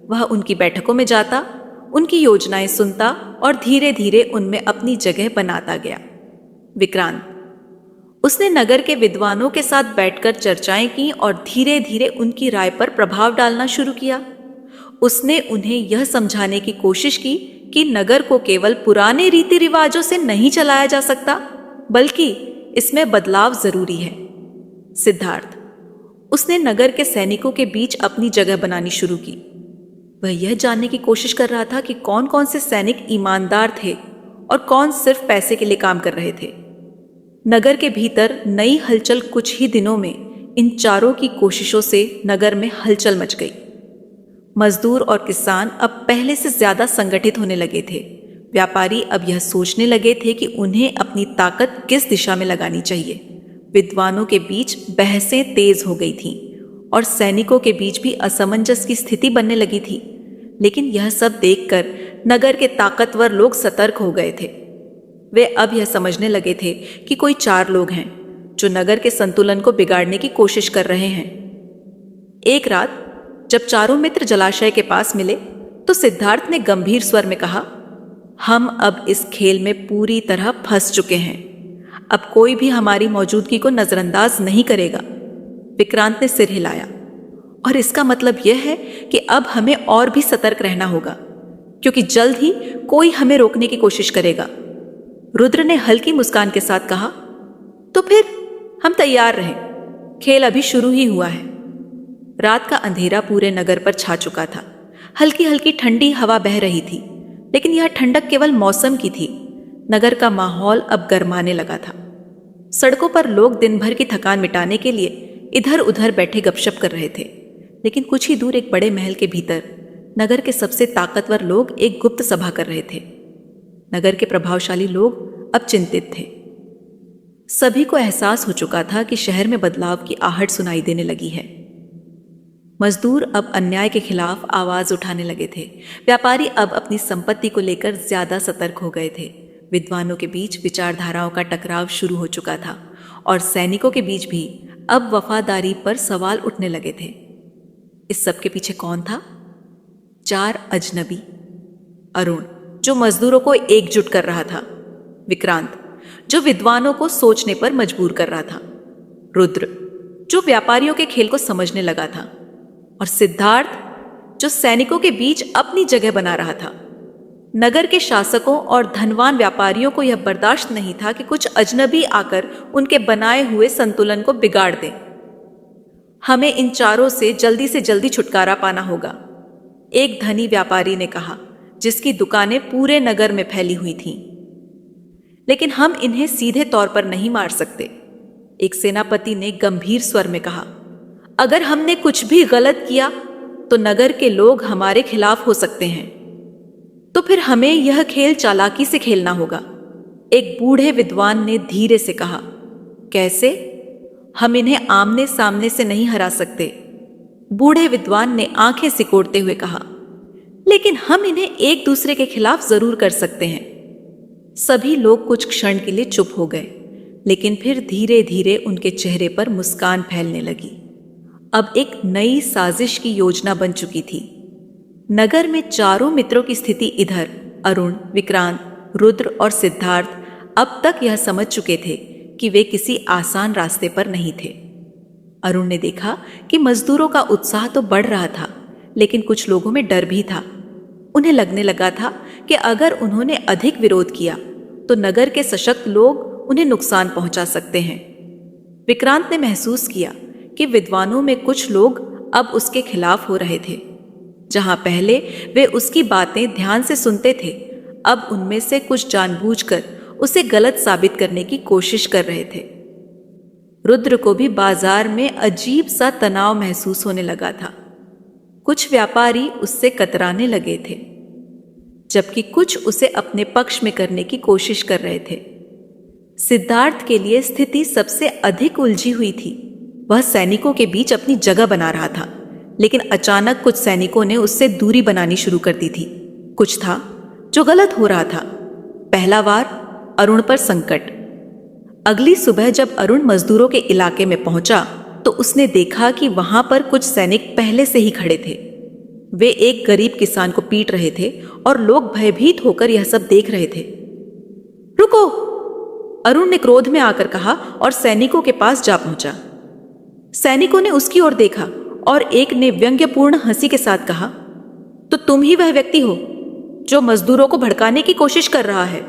वह उनकी बैठकों में जाता, उनकी योजनाएं सुनता और धीरे धीरे उनमें अपनी जगह बनाता गया। विक्रांत, उसने नगर के विद्वानों के साथ बैठकर चर्चाएं की और धीरे धीरे उनकी राय पर प्रभाव डालना शुरू किया। उसने उन्हें यह समझाने की कोशिश की कि नगर को केवल पुराने रीति रिवाजों से नहीं चलाया जा सकता, बल्कि इसमें बदलाव जरूरी है। सिद्धार्थ, उसने नगर के सैनिकों के बीच अपनी जगह बनानी शुरू की। वह यह जानने की कोशिश कर रहा था कि कौन कौन से सैनिक ईमानदार थे और कौन सिर्फ पैसे के लिए काम कर रहे थे। नगर के भीतर नई हलचल कुछ ही दिनों में इन चारों की कोशिशों से नगर में हलचल मच गई। मजदूर और किसान अब पहले से ज्यादा संगठित होने लगे थे। व्यापारी अब यह सोचने लगे थे कि उन्हें अपनी ताकत किस दिशा में लगानी चाहिए। विद्वानों के बीच बहसें तेज हो गई थीं और सैनिकों के बीच भी असमंजस की स्थिति बनने लगी थी। लेकिन यह सब देखकर नगर के ताकतवर लोग सतर्क हो गए थे। वे अब यह समझने लगे थे कि कोई 4 लोग हैं जो नगर के संतुलन को बिगाड़ने की कोशिश कर रहे हैं। एक रात जब चारों मित्र जलाशय के पास मिले तो सिद्धार्थ ने गंभीर स्वर में कहा, हम अब इस खेल में पूरी तरह फंस चुके हैं। अब कोई भी हमारी मौजूदगी को नजरअंदाज नहीं करेगा। विक्रांत ने सिर हिलाया। और इसका मतलब यह है कि अब हमें और भी सतर्क रहना होगा, क्योंकि जल्द ही कोई हमें रोकने की कोशिश करेगा। रुद्र ने हल्की मुस्कान के साथ कहा, तो फिर हम तैयार रहें, खेल अभी शुरू ही हुआ है। रात का अंधेरा पूरे नगर पर छा चुका था। हल्की हल्की ठंडी हवा बह रही थी, लेकिन यह ठंडक केवल मौसम की थी। नगर का माहौल अब गर्माने लगा था। सड़कों पर लोग दिन भर की थकान मिटाने के लिए इधर उधर बैठे गपशप कर रहे थे, लेकिन कुछ ही दूर एक बड़े महल के भीतर नगर के सबसे ताकतवर लोग एक गुप्त सभा कर रहे थे। नगर के प्रभावशाली लोग अब चिंतित थे। सभी को एहसास हो चुका था कि शहर में बदलाव की आहट सुनाई देने लगी है। मजदूर अब अन्याय के खिलाफ आवाज उठाने लगे थे। व्यापारी अब अपनी संपत्ति को लेकर ज्यादा सतर्क हो गए थे। विद्वानों के बीच विचारधाराओं का टकराव शुरू हो चुका था और सैनिकों के बीच भी अब वफादारी पर सवाल उठने लगे थे। इस सब के पीछे कौन था? 4 अजनबी। अरुण, जो मजदूरों को एकजुट कर रहा था। विक्रांत, जो विद्वानों को सोचने पर मजबूर कर रहा था। रुद्र, जो व्यापारियों के खेल को समझने लगा था। और सिद्धार्थ, जो सैनिकों के बीच अपनी जगह बना रहा था। नगर के शासकों और धनवान व्यापारियों को यह बर्दाश्त नहीं था कि कुछ अजनबी आकर उनके बनाए हुए संतुलन को बिगाड़ दें। हमें इन चारों से जल्दी छुटकारा पाना होगा, एक धनी व्यापारी ने कहा, जिसकी दुकानें पूरे नगर में फैली हुई थीं। लेकिन हम इन्हें सीधे तौर पर नहीं मार सकते, एक सेनापति ने गंभीर स्वर में कहा। अगर हमने कुछ भी गलत किया तो नगर के लोग हमारे खिलाफ हो सकते हैं। तो फिर हमें यह खेल चालाकी से खेलना होगा, एक बूढ़े विद्वान ने धीरे से कहा। कैसे? हम इन्हें आमने सामने से नहीं हरा सकते, बूढ़े विद्वान ने आंखें सिकोड़ते हुए कहा। लेकिन हम इन्हें एक दूसरे के खिलाफ जरूर कर सकते हैं। सभी लोग कुछ क्षण के लिए चुप हो गए, लेकिन फिर धीरे धीरे उनके चेहरे पर मुस्कान फैलने लगी। अब एक नई साजिश की योजना बन चुकी थी। नगर में चारों मित्रों की स्थिति इधर अरुण, विक्रांत, रुद्र और सिद्धार्थ अब तक यह समझ चुके थे कि वे किसी आसान रास्ते पर नहीं थे। अरुण ने देखा कि मजदूरों का उत्साह तो बढ़ रहा था, लेकिन कुछ लोगों में डर भी था। उन्हें लगने लगा था कि अगर उन्होंने अधिक विरोध किया तो नगर के सशक्त लोग उन्हें नुकसान पहुंचा सकते हैं। विक्रांत ने महसूस किया कि विद्वानों में कुछ लोग अब उसके खिलाफ हो रहे थे। जहां पहले वे उसकी बातें ध्यान से सुनते थे, अब उनमें से कुछ जानबूझकर उसे गलत साबित करने की कोशिश कर रहे थे। रुद्र को भी बाजार में अजीब सा तनाव महसूस होने लगा था। कुछ व्यापारी उससे कतराने लगे थे, जबकि कुछ उसे अपने पक्ष में करने की कोशिश कर रहे थे। सिद्धार्थ के लिए स्थिति सबसे अधिक उलझी हुई थी। वह सैनिकों के बीच अपनी जगह बना रहा था, लेकिन अचानक कुछ सैनिकों ने उससे दूरी बनानी शुरू कर दी थी। कुछ था जो गलत हो रहा था। पहला वार अरुण पर संकट। अगली सुबह जब अरुण मजदूरों के इलाके में पहुंचा तो उसने देखा कि वहां पर कुछ सैनिक पहले से ही खड़े थे। वे एक गरीब किसान को पीट रहे थे और लोग भयभीत होकर यह सब देख रहे थे। रुको, अरुण ने क्रोध में आकर कहा और सैनिकों के पास जा पहुंचा। सैनिकों ने उसकी ओर देखा और एक ने व्यंग्यपूर्ण हंसी के साथ कहा, तो तुम ही वह व्यक्ति हो जो मजदूरों को भड़काने की कोशिश कर रहा है।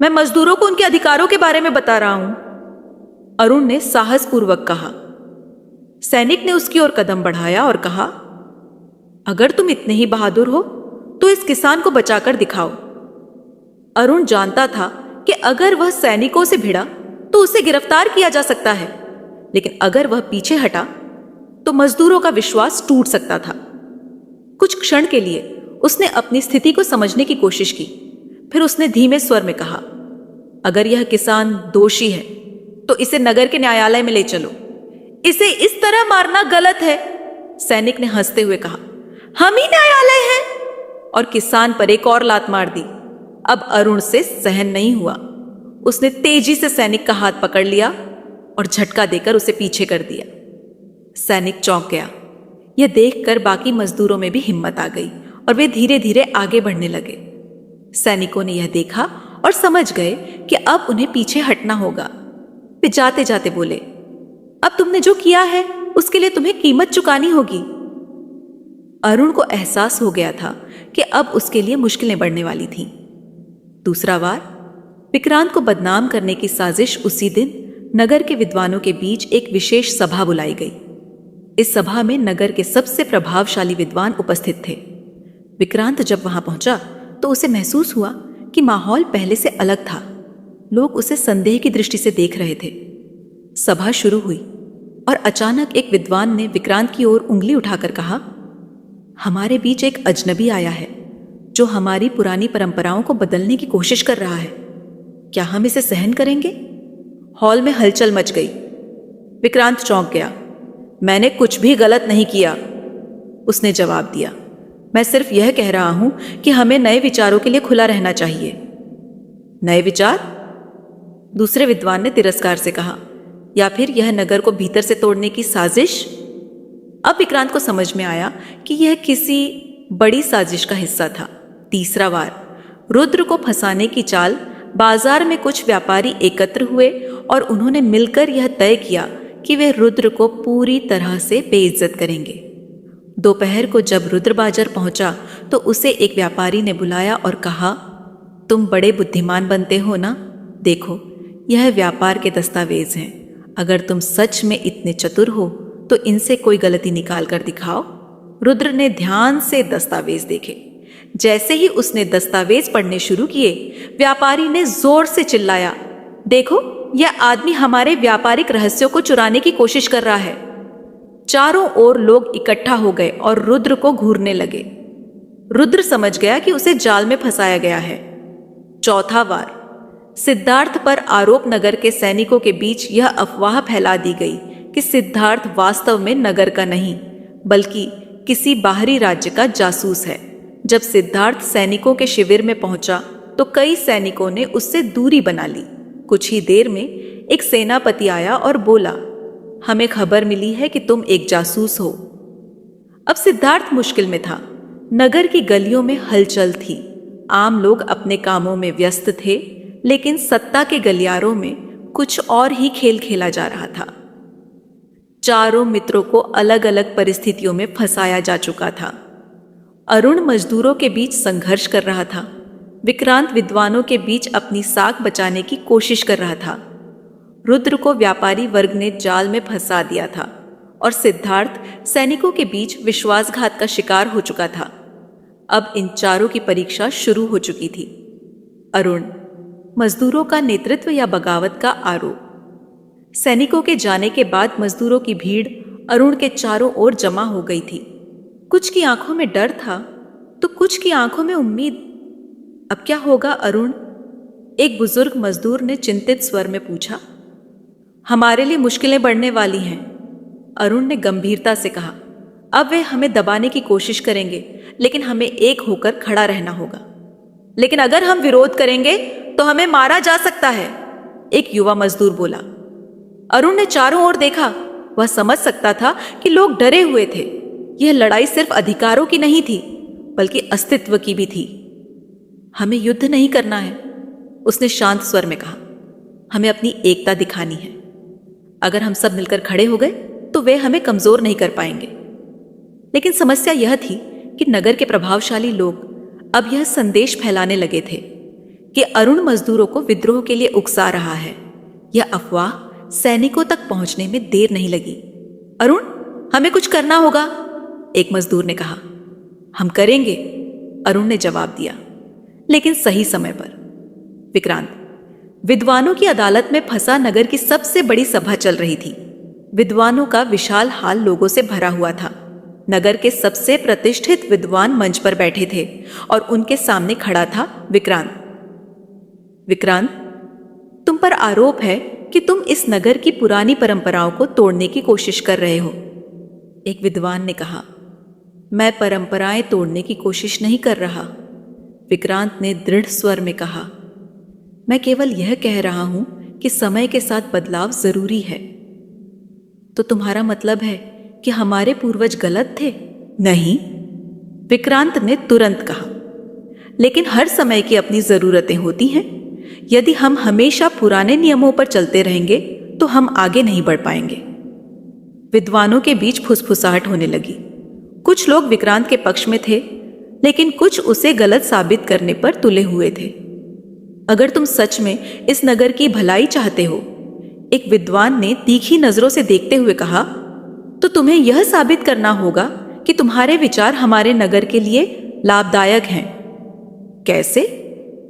मैं मजदूरों को उनके अधिकारों के बारे में बता रहा हूं, अरुण ने साहसपूर्वक कहा। सैनिक ने उसकी ओर कदम बढ़ाया और कहा, अगर तुम इतने ही बहादुर हो तो इस किसान को बचाकर दिखाओ। अरुण जानता था कि अगर वह सैनिकों से भिड़ा तो उसे गिरफ्तार किया जा सकता है, लेकिन अगर वह पीछे हटा तो मजदूरों का विश्वास टूट सकता था। कुछ क्षण के लिए उसने अपनी स्थिति को समझने की कोशिश की। फिर उसने धीमे स्वर में कहा, अगर यह किसान दोषी है तो इसे नगर के न्यायालय में ले चलो। इसे इस तरह मारना गलत है, सैनिक ने हंसते हुए कहा। हम ही न्यायालय हैं। और किसान पर एक और लात मार दी। अब अरुण से सहन नहीं हुआ। उसने तेजी से सैनिक का हाथ पकड़ लिया और झटका देकर उसे पीछे कर दिया। सैनिक चौंक गया। यह देखकर बाकी मजदूरों में भी हिम्मत आ गई और वे धीरे धीरे आगे बढ़ने लगे। सैनिकों ने यह देखा और समझ गए कि अब उन्हें पीछे हटना होगा। वे जाते जाते बोले, अब तुमने जो किया है उसके लिए तुम्हें कीमत चुकानी होगी। अरुण को एहसास हो गया था कि अब उसके लिए मुश्किलें बढ़ने वाली थीं। दूसरा वार विक्रांत को बदनाम करने की साजिश उसी दिन नगर के विद्वानों के बीच एक विशेष सभा बुलाई गई। इस सभा में नगर के सबसे प्रभावशाली विद्वान उपस्थित थे। विक्रांत जब वहां पहुंचा तो उसे महसूस हुआ कि माहौल पहले से अलग था। लोग उसे संदेह की दृष्टि से देख रहे थे। सभा शुरू हुई और अचानक एक विद्वान ने विक्रांत की ओर उंगली उठाकर कहा, हमारे बीच एक अजनबी आया है जो हमारी पुरानी परंपराओं को बदलने की कोशिश कर रहा है। क्या हम इसे सहन करेंगे? हॉल में हलचल मच गई। विक्रांत चौंक गया। मैंने कुछ भी गलत नहीं किया, उसने जवाब दिया। मैं सिर्फ यह कह रहा हूं कि हमें नए विचारों के लिए खुला रहना चाहिए। नए विचार? दूसरे विद्वान ने तिरस्कार से कहा, या फिर यह नगर को भीतर से तोड़ने की साजिश? अब विक्रांत को समझ में आया कि यह किसी बड़ी साजिश का हिस्सा था। तीसरा वार रुद्र को फंसाने की चाल। बाजार में कुछ व्यापारी एकत्र हुए और उन्होंने मिलकर यह तय किया कि वे रुद्र को पूरी तरह से बेइज्जत करेंगे। दोपहर को जब रुद्र बाजार पहुंचा तो उसे एक व्यापारी ने बुलाया और कहा, तुम बड़े बुद्धिमान बनते हो ना? देखो, यह व्यापार के दस्तावेज हैं। अगर तुम सच में इतने चतुर हो तो इनसे कोई गलती निकाल कर दिखाओ। रुद्र ने ध्यान से दस्तावेज देखे। जैसे ही उसने दस्तावेज पढ़ने शुरू किए, व्यापारी ने जोर से चिल्लाया, देखो, यह आदमी हमारे व्यापारिक रहस्यों को चुराने की कोशिश कर रहा है। चारों ओर लोग इकट्ठा हो गए और रुद्र को घूरने लगे। रुद्र समझ गया कि उसे जाल में फंसाया गया है। चौथा वार सिद्धार्थ पर आरोप। नगर के सैनिकों के बीच यह अफवाह फैला दी गई कि सिद्धार्थ वास्तव में नगर का नहीं बल्कि किसी बाहरी राज्य का जासूस है। जब सिद्धार्थ सैनिकों के शिविर में पहुंचा तो कई सैनिकों ने उससे दूरी बना ली। कुछ ही देर में एक सेनापति आया और बोला, हमें खबर मिली है कि तुम एक जासूस हो। अब सिद्धार्थ मुश्किल में था। नगर की गलियों में हलचल थी। आम लोग अपने कामों में व्यस्त थे, लेकिन सत्ता के गलियारों में कुछ और ही खेल खेला जा रहा था। चारों मित्रों को अलग अलग परिस्थितियों में फंसाया जा चुका था। अरुण मजदूरों के बीच संघर्ष कर रहा था। विक्रांत विद्वानों के बीच अपनी साख बचाने की कोशिश कर रहा था। रुद्र को व्यापारी वर्ग ने जाल में फंसा दिया था और सिद्धार्थ सैनिकों के बीच विश्वासघात का शिकार हो चुका था। अब इन चारों की परीक्षा शुरू हो चुकी थी। अरुण, मजदूरों का नेतृत्व या बगावत का आरोप। सैनिकों के जाने के बाद मजदूरों की भीड़ अरुण के चारों ओर जमा हो गई थी। कुछ की आंखों में डर था तो कुछ की आंखों में उम्मीद। अब क्या होगा अरुण? एक बुजुर्ग मजदूर ने चिंतित स्वर में पूछा। हमारे लिए मुश्किलें बढ़ने वाली हैं, अरुण ने गंभीरता से कहा। अब वे हमें दबाने की कोशिश करेंगे, लेकिन हमें एक होकर खड़ा रहना होगा। लेकिन अगर हम विरोध करेंगे तो हमें मारा जा सकता है, एक युवा मजदूर बोला। अरुण ने चारों ओर देखा। वह समझ सकता था कि लोग डरे हुए थे। यह लड़ाई सिर्फ अधिकारों की नहीं थी बल्कि अस्तित्व की भी थी। हमें युद्ध नहीं करना है, उसने शांत स्वर में कहा। हमें अपनी एकता दिखानी है। अगर हम सब मिलकर खड़े हो गए तो वे हमें कमजोर नहीं कर पाएंगे। लेकिन समस्या यह थी कि नगर के प्रभावशाली लोग अब यह संदेश फैलाने लगे थे कि अरुण मजदूरों को विद्रोह के लिए उकसा रहा है। यह अफवाह सैनिकों तक पहुंचने में देर नहीं लगी। अरुण, हमें कुछ करना होगा, एक मजदूर ने कहा। हम करेंगे, अरुण ने जवाब दिया, लेकिन सही समय पर। विक्रांत, विद्वानों की अदालत में फंसा नगर की सबसे बड़ी सभा चल रही थी। विद्वानों का विशाल हाल लोगों से भरा हुआ था। नगर के सबसे प्रतिष्ठित विद्वान मंच पर बैठे थे और उनके सामने खड़ा था विक्रांत। विक्रांत, तुम पर आरोप है कि तुम इस नगर की पुरानी परंपराओं को तोड़ने की कोशिश कर रहे हो, एक विद्वान ने कहा। मैं परंपराएं तोड़ने की कोशिश नहीं कर रहा, विक्रांत ने दृढ़ स्वर में कहा। मैं केवल यह कह रहा हूं कि समय के साथ बदलाव जरूरी है। तो तुम्हारा मतलब है कि हमारे पूर्वज गलत थे? नहीं, विक्रांत ने तुरंत कहा। लेकिन हर समय की अपनी जरूरतें होती हैं। यदि हम हमेशा पुराने नियमों पर चलते रहेंगे तो हम आगे नहीं बढ़ पाएंगे। विद्वानों के बीच फुसफुसाहट होने लगी। कुछ लोग विक्रांत के पक्ष में थे, लेकिन कुछ उसे गलत साबित करने पर तुले हुए थे। अगर तुम सच में इस नगर की भलाई चाहते हो, एक विद्वान ने तीखी नजरों से देखते हुए कहा, तो तुम्हें यह साबित करना होगा कि तुम्हारे विचार हमारे नगर के लिए लाभदायक हैं। कैसे?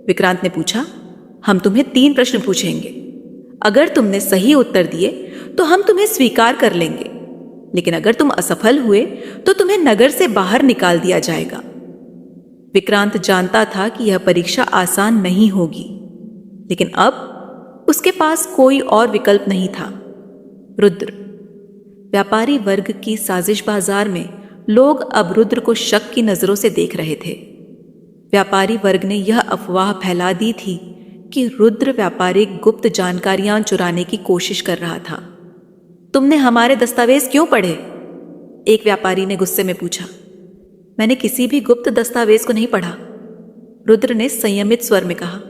विक्रांत ने पूछा। हम तुम्हें 3 प्रश्न पूछेंगे। अगर तुमने सही उत्तर दिए तो हम तुम्हें स्वीकार कर लेंगे, लेकिन अगर तुम असफल हुए तो तुम्हें नगर से बाहर निकाल दिया जाएगा। विक्रांत जानता था कि यह परीक्षा आसान नहीं होगी, लेकिन अब उसके पास कोई और विकल्प नहीं था। रुद्र। व्यापारी वर्ग की साजिश बाजार में लोग अब रुद्र को शक की नजरों से देख रहे थे। व्यापारी वर्ग ने यह अफवाह फैला दी थी कि रुद्र व्यापारिक गुप्त जानकारियां चुराने की कोशिश कर रहा था। तुमने हमारे दस्तावेज क्यों पढ़े? एक व्यापारी ने गुस्से में पूछा। मैंने किसी भी गुप्त दस्तावेज को नहीं पढ़ा, रुद्र ने संयमित स्वर में कहा।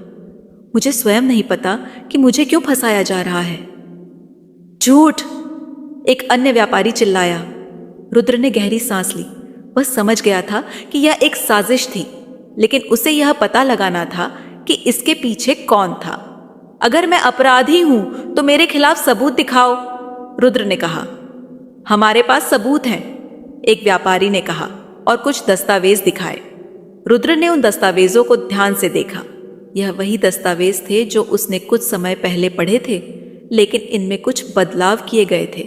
मुझे स्वयं नहीं पता कि मुझे क्यों फंसाया जा रहा है। झूठ! एक अन्य व्यापारी चिल्लाया। रुद्र ने गहरी सांस ली। वह समझ गया था कि यह एक साजिश थी, लेकिन उसे यह पता लगाना था कि इसके पीछे कौन था। अगर मैं अपराधी हूं तो मेरे खिलाफ सबूत दिखाओ, रुद्र ने कहा। हमारे पास सबूत हैं, एक व्यापारी ने कहा और कुछ दस्तावेज दिखाए। रुद्र ने उन दस्तावेजों को ध्यान से देखा। यह वही दस्तावेज थे जो उसने कुछ समय पहले पढ़े थे, लेकिन इनमें कुछ बदलाव किए गए थे।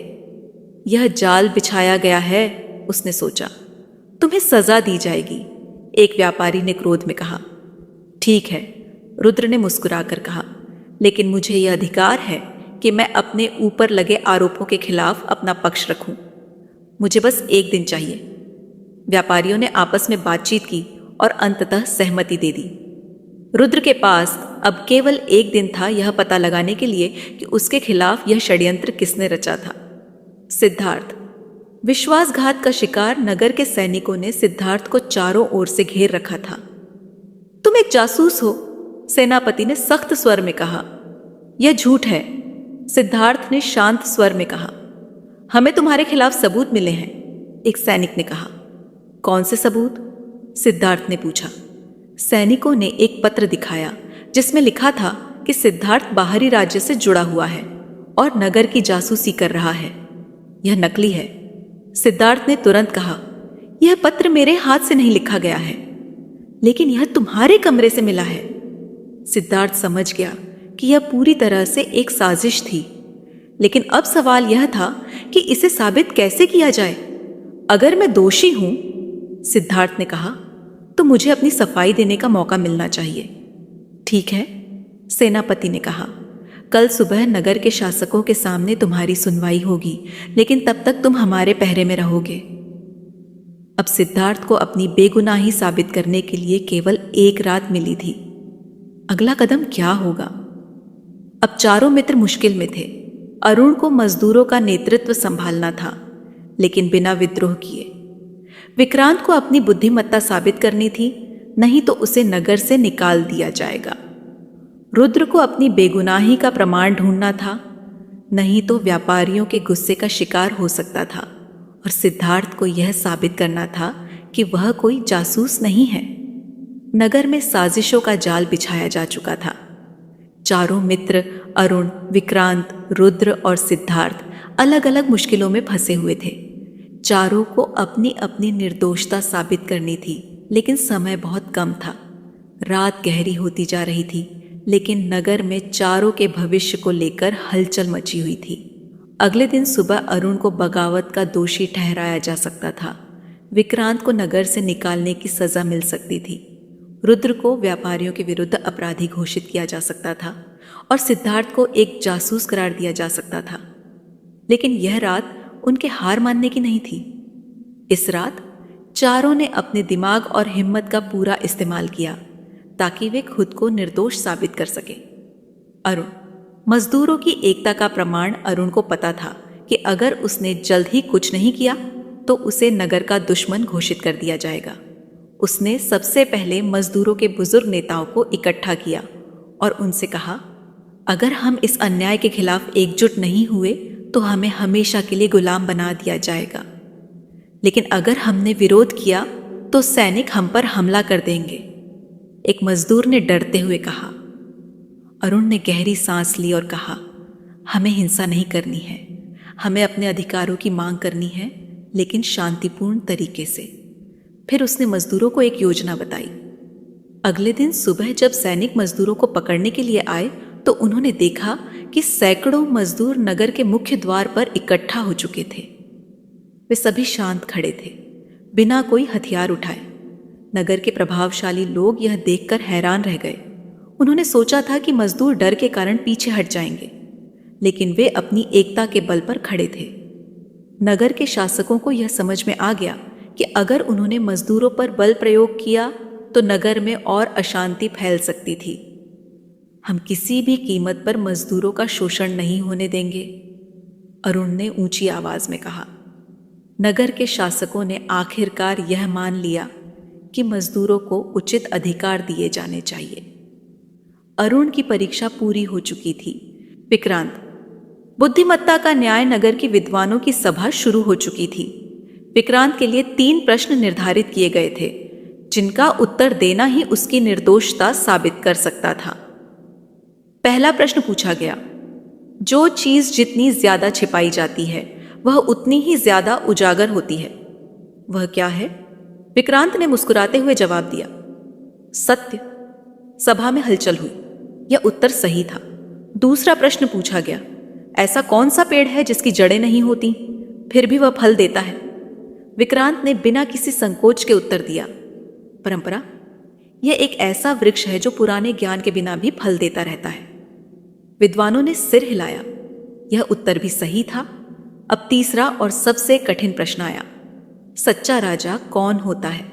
यह जाल बिछाया गया है, उसने सोचा। तुम्हें सजा दी जाएगी, एक व्यापारी ने क्रोध में कहा। ठीक है, रुद्र ने मुस्कुराकर कहा, लेकिन मुझे यह अधिकार है कि मैं अपने ऊपर लगे आरोपों के खिलाफ अपना पक्ष रखूं। मुझे बस 1 दिन चाहिए। व्यापारियों ने आपस में बातचीत की और अंततः सहमति दे दी। रुद्र के पास अब केवल 1 दिन था यह पता लगाने के लिए कि उसके खिलाफ यह षड्यंत्र किसने रचा था। सिद्धार्थ। विश्वासघात का शिकार नगर के सैनिकों ने सिद्धार्थ को चारों ओर से घेर रखा था। तुम एक जासूस हो, सेनापति ने सख्त स्वर में कहा। यह झूठ है, सिद्धार्थ ने शांत स्वर में कहा। हमें तुम्हारे खिलाफ सबूत मिले हैं, एक सैनिक ने कहा। कौन से सबूत? सिद्धार्थ ने पूछा। सैनिकों ने एक पत्र दिखाया जिसमें लिखा था कि सिद्धार्थ बाहरी राज्य से जुड़ा हुआ है और नगर की जासूसी कर रहा है। यह नकली है, सिद्धार्थ ने तुरंत कहा। यह पत्र मेरे हाथ से नहीं लिखा गया है, लेकिन यह तुम्हारे कमरे से मिला है। सिद्धार्थ समझ गया कि यह पूरी तरह से एक साजिश थी, लेकिन अब सवाल यह था कि इसे साबित कैसे किया जाए। अगर मैं दोषी हूं, सिद्धार्थ ने कहा, तो मुझे अपनी सफाई देने का मौका मिलना चाहिए। ठीक है, सेनापति ने कहा। कल सुबह नगर के शासकों के सामने तुम्हारी सुनवाई होगी, लेकिन तब तक तुम हमारे पहरे में रहोगे। अब सिद्धार्थ को अपनी बेगुनाही साबित करने के लिए केवल 1 रात मिली थी। अगला कदम क्या होगा? अब चारों मित्र मुश्किल में थे। अरुण को मजदूरों का नेतृत्व संभालना था, लेकिन बिना विद्रोह किए। विक्रांत को अपनी बुद्धिमत्ता साबित करनी थी, नहीं तो उसे नगर से निकाल दिया जाएगा। रुद्र को अपनी बेगुनाही का प्रमाण ढूंढना था, नहीं तो व्यापारियों के गुस्से का शिकार हो सकता था। और सिद्धार्थ को यह साबित करना था कि वह कोई जासूस नहीं है। नगर में साजिशों का जाल बिछाया जा चुका था। चारों मित्र अरुण, विक्रांत, रुद्र और सिद्धार्थ अलग अलग मुश्किलों में फंसे हुए थे। चारों को अपनी अपनी निर्दोषता साबित करनी थी, लेकिन समय बहुत कम था। रात गहरी होती जा रही थी, लेकिन नगर में चारों के भविष्य को लेकर हलचल मची हुई थी। अगले दिन सुबह अरुण को बगावत का दोषी ठहराया जा सकता था। विक्रांत को नगर से निकालने की सजा मिल सकती थी। रुद्र को व्यापारियों के विरुद्ध अपराधी घोषित किया जा सकता था और सिद्धार्थ को एक जासूस करार दिया जा सकता था। लेकिन यह रात उनके हार मानने की नहीं थी। इस रात चारों ने अपने दिमाग और हिम्मत का पूरा इस्तेमाल किया। ताकि वे खुद को निर्दोष साबित कर सके। अरुण। मजदूरों की एकता का प्रमाण अरुण को पता था कि अगर उसने जल्द ही कुछ नहीं किया तो उसे नगर का दुश्मन घोषित कर दिया जाएगा। उसने सबसे पहले मजदूरों के बुजुर्ग नेताओं को इकट्ठा किया और उनसे कहा, अगर हम इस अन्याय के खिलाफ एकजुट नहीं हुए तो हमें हमेशा के लिए गुलाम बना दिया जाएगा। लेकिन अगर हमने विरोध किया तो सैनिक हम पर हमला कर देंगे, एक मजदूर ने डरते हुए कहा। अरुण ने गहरी सांस ली और कहा, हमें हिंसा नहीं करनी है, हमें अपने अधिकारों की मांग करनी है, लेकिन शांतिपूर्ण तरीके से। फिर उसने मजदूरों को एक योजना बताई। अगले दिन सुबह जब सैनिक मजदूरों को पकड़ने के लिए आए तो उन्होंने देखा कि सैकड़ों मजदूर नगर के मुख्य द्वार पर इकट्ठा हो चुके थे। वे सभी शांत खड़े थे, बिना कोई हथियार उठाए। नगर के प्रभावशाली लोग यह देखकर हैरान रह गए। उन्होंने सोचा था कि मजदूर डर के कारण पीछे हट जाएंगे, लेकिन वे अपनी एकता के बल पर खड़े थे। नगर के शासकों को यह समझ में आ गया कि अगर उन्होंने मजदूरों पर बल प्रयोग किया तो नगर में और अशांति फैल सकती थी। हम किसी भी कीमत पर मजदूरों का शोषण नहीं होने देंगे, अरुण ने ऊंची आवाज में कहा। नगर के शासकों ने आखिरकार यह मान लिया कि मजदूरों को उचित अधिकार दिए जाने चाहिए। अरुण की परीक्षा पूरी हो चुकी थी। विक्रांत। बुद्धिमत्ता का न्याय नगर की विद्वानों की सभा शुरू हो चुकी थी। विक्रांत के लिए 3 प्रश्न निर्धारित किए गए थे, जिनका उत्तर देना ही उसकी निर्दोषता साबित कर सकता था। पहला प्रश्न पूछा गया, जो चीज जितनी ज्यादा छिपाई जाती है वह उतनी ही ज्यादा उजागर होती है, वह क्या है? विक्रांत ने मुस्कुराते हुए जवाब दिया, सत्य। सभा में हलचल हुई। यह उत्तर सही था। दूसरा प्रश्न पूछा गया, ऐसा कौन सा पेड़ है जिसकी जड़ें नहीं होती फिर भी वह फल देता है? विक्रांत ने बिना किसी संकोच के उत्तर दिया, परंपरा। यह एक ऐसा वृक्ष है जो पुराने ज्ञान के बिना भी फल देता रहता है। विद्वानों ने सिर हिलाया। यह उत्तर भी सही था। अब तीसरा और सबसे कठिन प्रश्न आया, सच्चा राजा कौन होता है?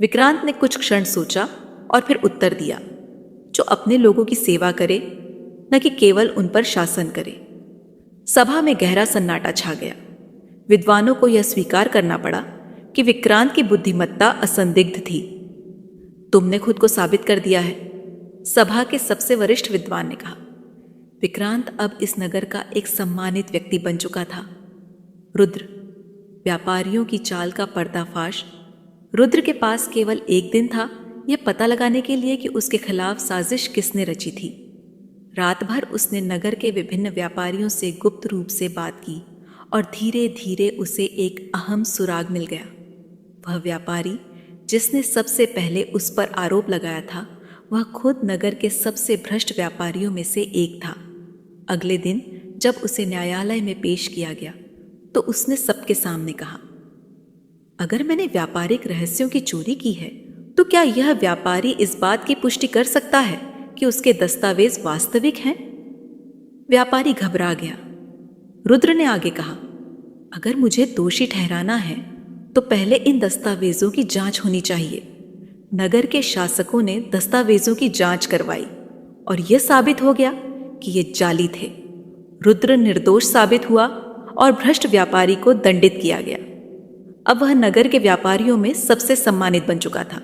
विक्रांत ने कुछ क्षण सोचा और फिर उत्तर दिया, जो अपने लोगों की सेवा करे, न कि केवल उन पर शासन करे। सभा में गहरा सन्नाटा छा गया। विद्वानों को यह स्वीकार करना पड़ा कि विक्रांत की बुद्धिमत्ता असंदिग्ध थी। तुमने खुद को साबित कर दिया है, सभा के सबसे वरिष्ठ विद्वान ने कहा। विक्रांत अब इस नगर का एक सम्मानित व्यक्ति बन चुका था। रुद्र। व्यापारियों की चाल का पर्दाफाश। रुद्र के पास केवल एक दिन था यह पता लगाने के लिए कि उसके खिलाफ साजिश किसने रची थी। रात भर उसने नगर के विभिन्न व्यापारियों से गुप्त रूप से बात की और धीरे धीरे उसे एक अहम सुराग मिल गया। वह व्यापारी जिसने सबसे पहले उस पर आरोप लगाया था, वह खुद नगर के सबसे भ्रष्ट व्यापारियों में से एक था। अगले दिन जब उसे न्यायालय में पेश किया गया तो उसने सबके सामने कहा, अगर मैंने व्यापारिक रहस्यों की चोरी की है तो क्या यह व्यापारी इस बात की पुष्टि कर सकता है कि उसके दस्तावेज वास्तविक हैं? व्यापारी घबरा गया। रुद्र ने आगे कहा, अगर मुझे दोषी ठहराना है तो पहले इन दस्तावेजों की जांच होनी चाहिए। नगर के शासकों ने दस्तावेजों की जांच करवाई और यह साबित हो गया कि ये जाली थे। रुद्र निर्दोष साबित हुआ और भ्रष्ट व्यापारी को दंडित किया गया। अब वह नगर के व्यापारियों में सबसे सम्मानित बन चुका था।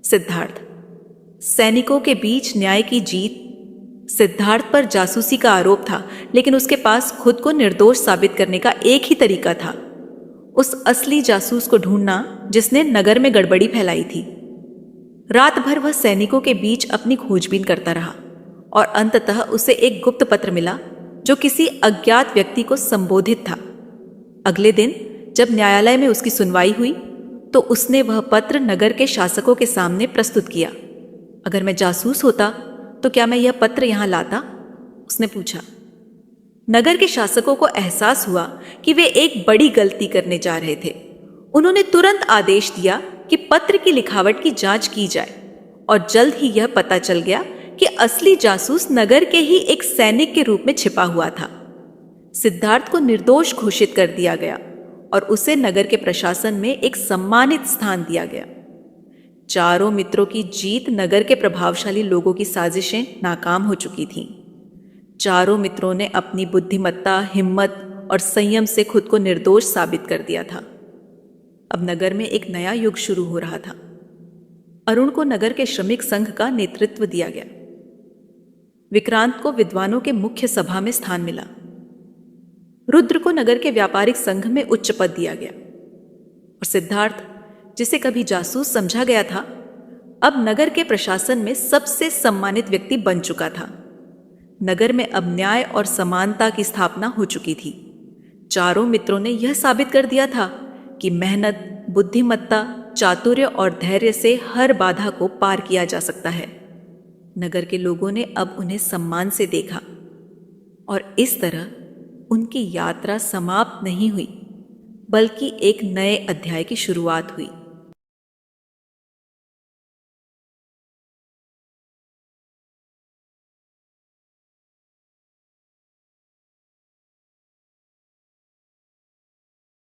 सिद्धार्थ। सैनिकों के बीच न्याय की जीत। सिद्धार्थ पर जासूसी का आरोप था, लेकिन उसके पास खुद को निर्दोष साबित करने का एक ही तरीका था, उस असली जासूस को ढूंढना जिसने नगर में गड़बड़ी फैलाई थी। रात भर वह सैनिकों के बीच अपनी खोजबीन करता रहा और अंततः उसे एक गुप्त पत्र मिला जो किसी अज्ञात व्यक्ति को संबोधित था। अगले दिन जब न्यायालय में उसकी सुनवाई हुई तो उसने वह पत्र नगर के शासकों के सामने प्रस्तुत किया। अगर मैं जासूस होता तो क्या मैं यह पत्र यहां लाता? उसने पूछा। नगर के शासकों को एहसास हुआ कि वे एक बड़ी गलती करने जा रहे थे। उन्होंने तुरंत आदेश दिया कि पत्र की लिखावट की जांच की जाए और जल्द ही यह पता चल गया कि असली जासूस नगर के ही एक सैनिक के रूप में छिपा हुआ था। सिद्धार्थ को निर्दोष घोषित कर दिया गया और उसे नगर के प्रशासन में एक सम्मानित स्थान दिया गया। चारों मित्रों की जीत नगर के प्रभावशाली लोगों की साजिशें नाकाम हो चुकी थीं। चारों मित्रों ने अपनी बुद्धिमत्ता, हिम्मत और संयम से खुद को निर्दोष साबित कर दिया था। अब नगर में एक नया युग शुरू हो रहा था। अरुण को नगर के श्रमिक संघ का नेतृत्व दिया गया। विक्रांत को विद्वानों के मुख्य सभा में स्थान मिला। रुद्र को नगर के व्यापारिक संघ में उच्च पद दिया गया और सिद्धार्थ, जिसे कभी जासूस समझा गया था, अब नगर के प्रशासन में सबसे सम्मानित व्यक्ति बन चुका था। नगर में अब न्याय और समानता की स्थापना हो चुकी थी। चारों मित्रों ने यह साबित कर दिया था कि मेहनत, बुद्धिमत्ता, चातुर्य और धैर्य से हर बाधा को पार किया जा सकता है। नगर के लोगों ने अब उन्हें सम्मान से देखा और इस तरह उनकी यात्रा समाप्त नहीं हुई, बल्कि एक नए अध्याय की शुरुआत हुई।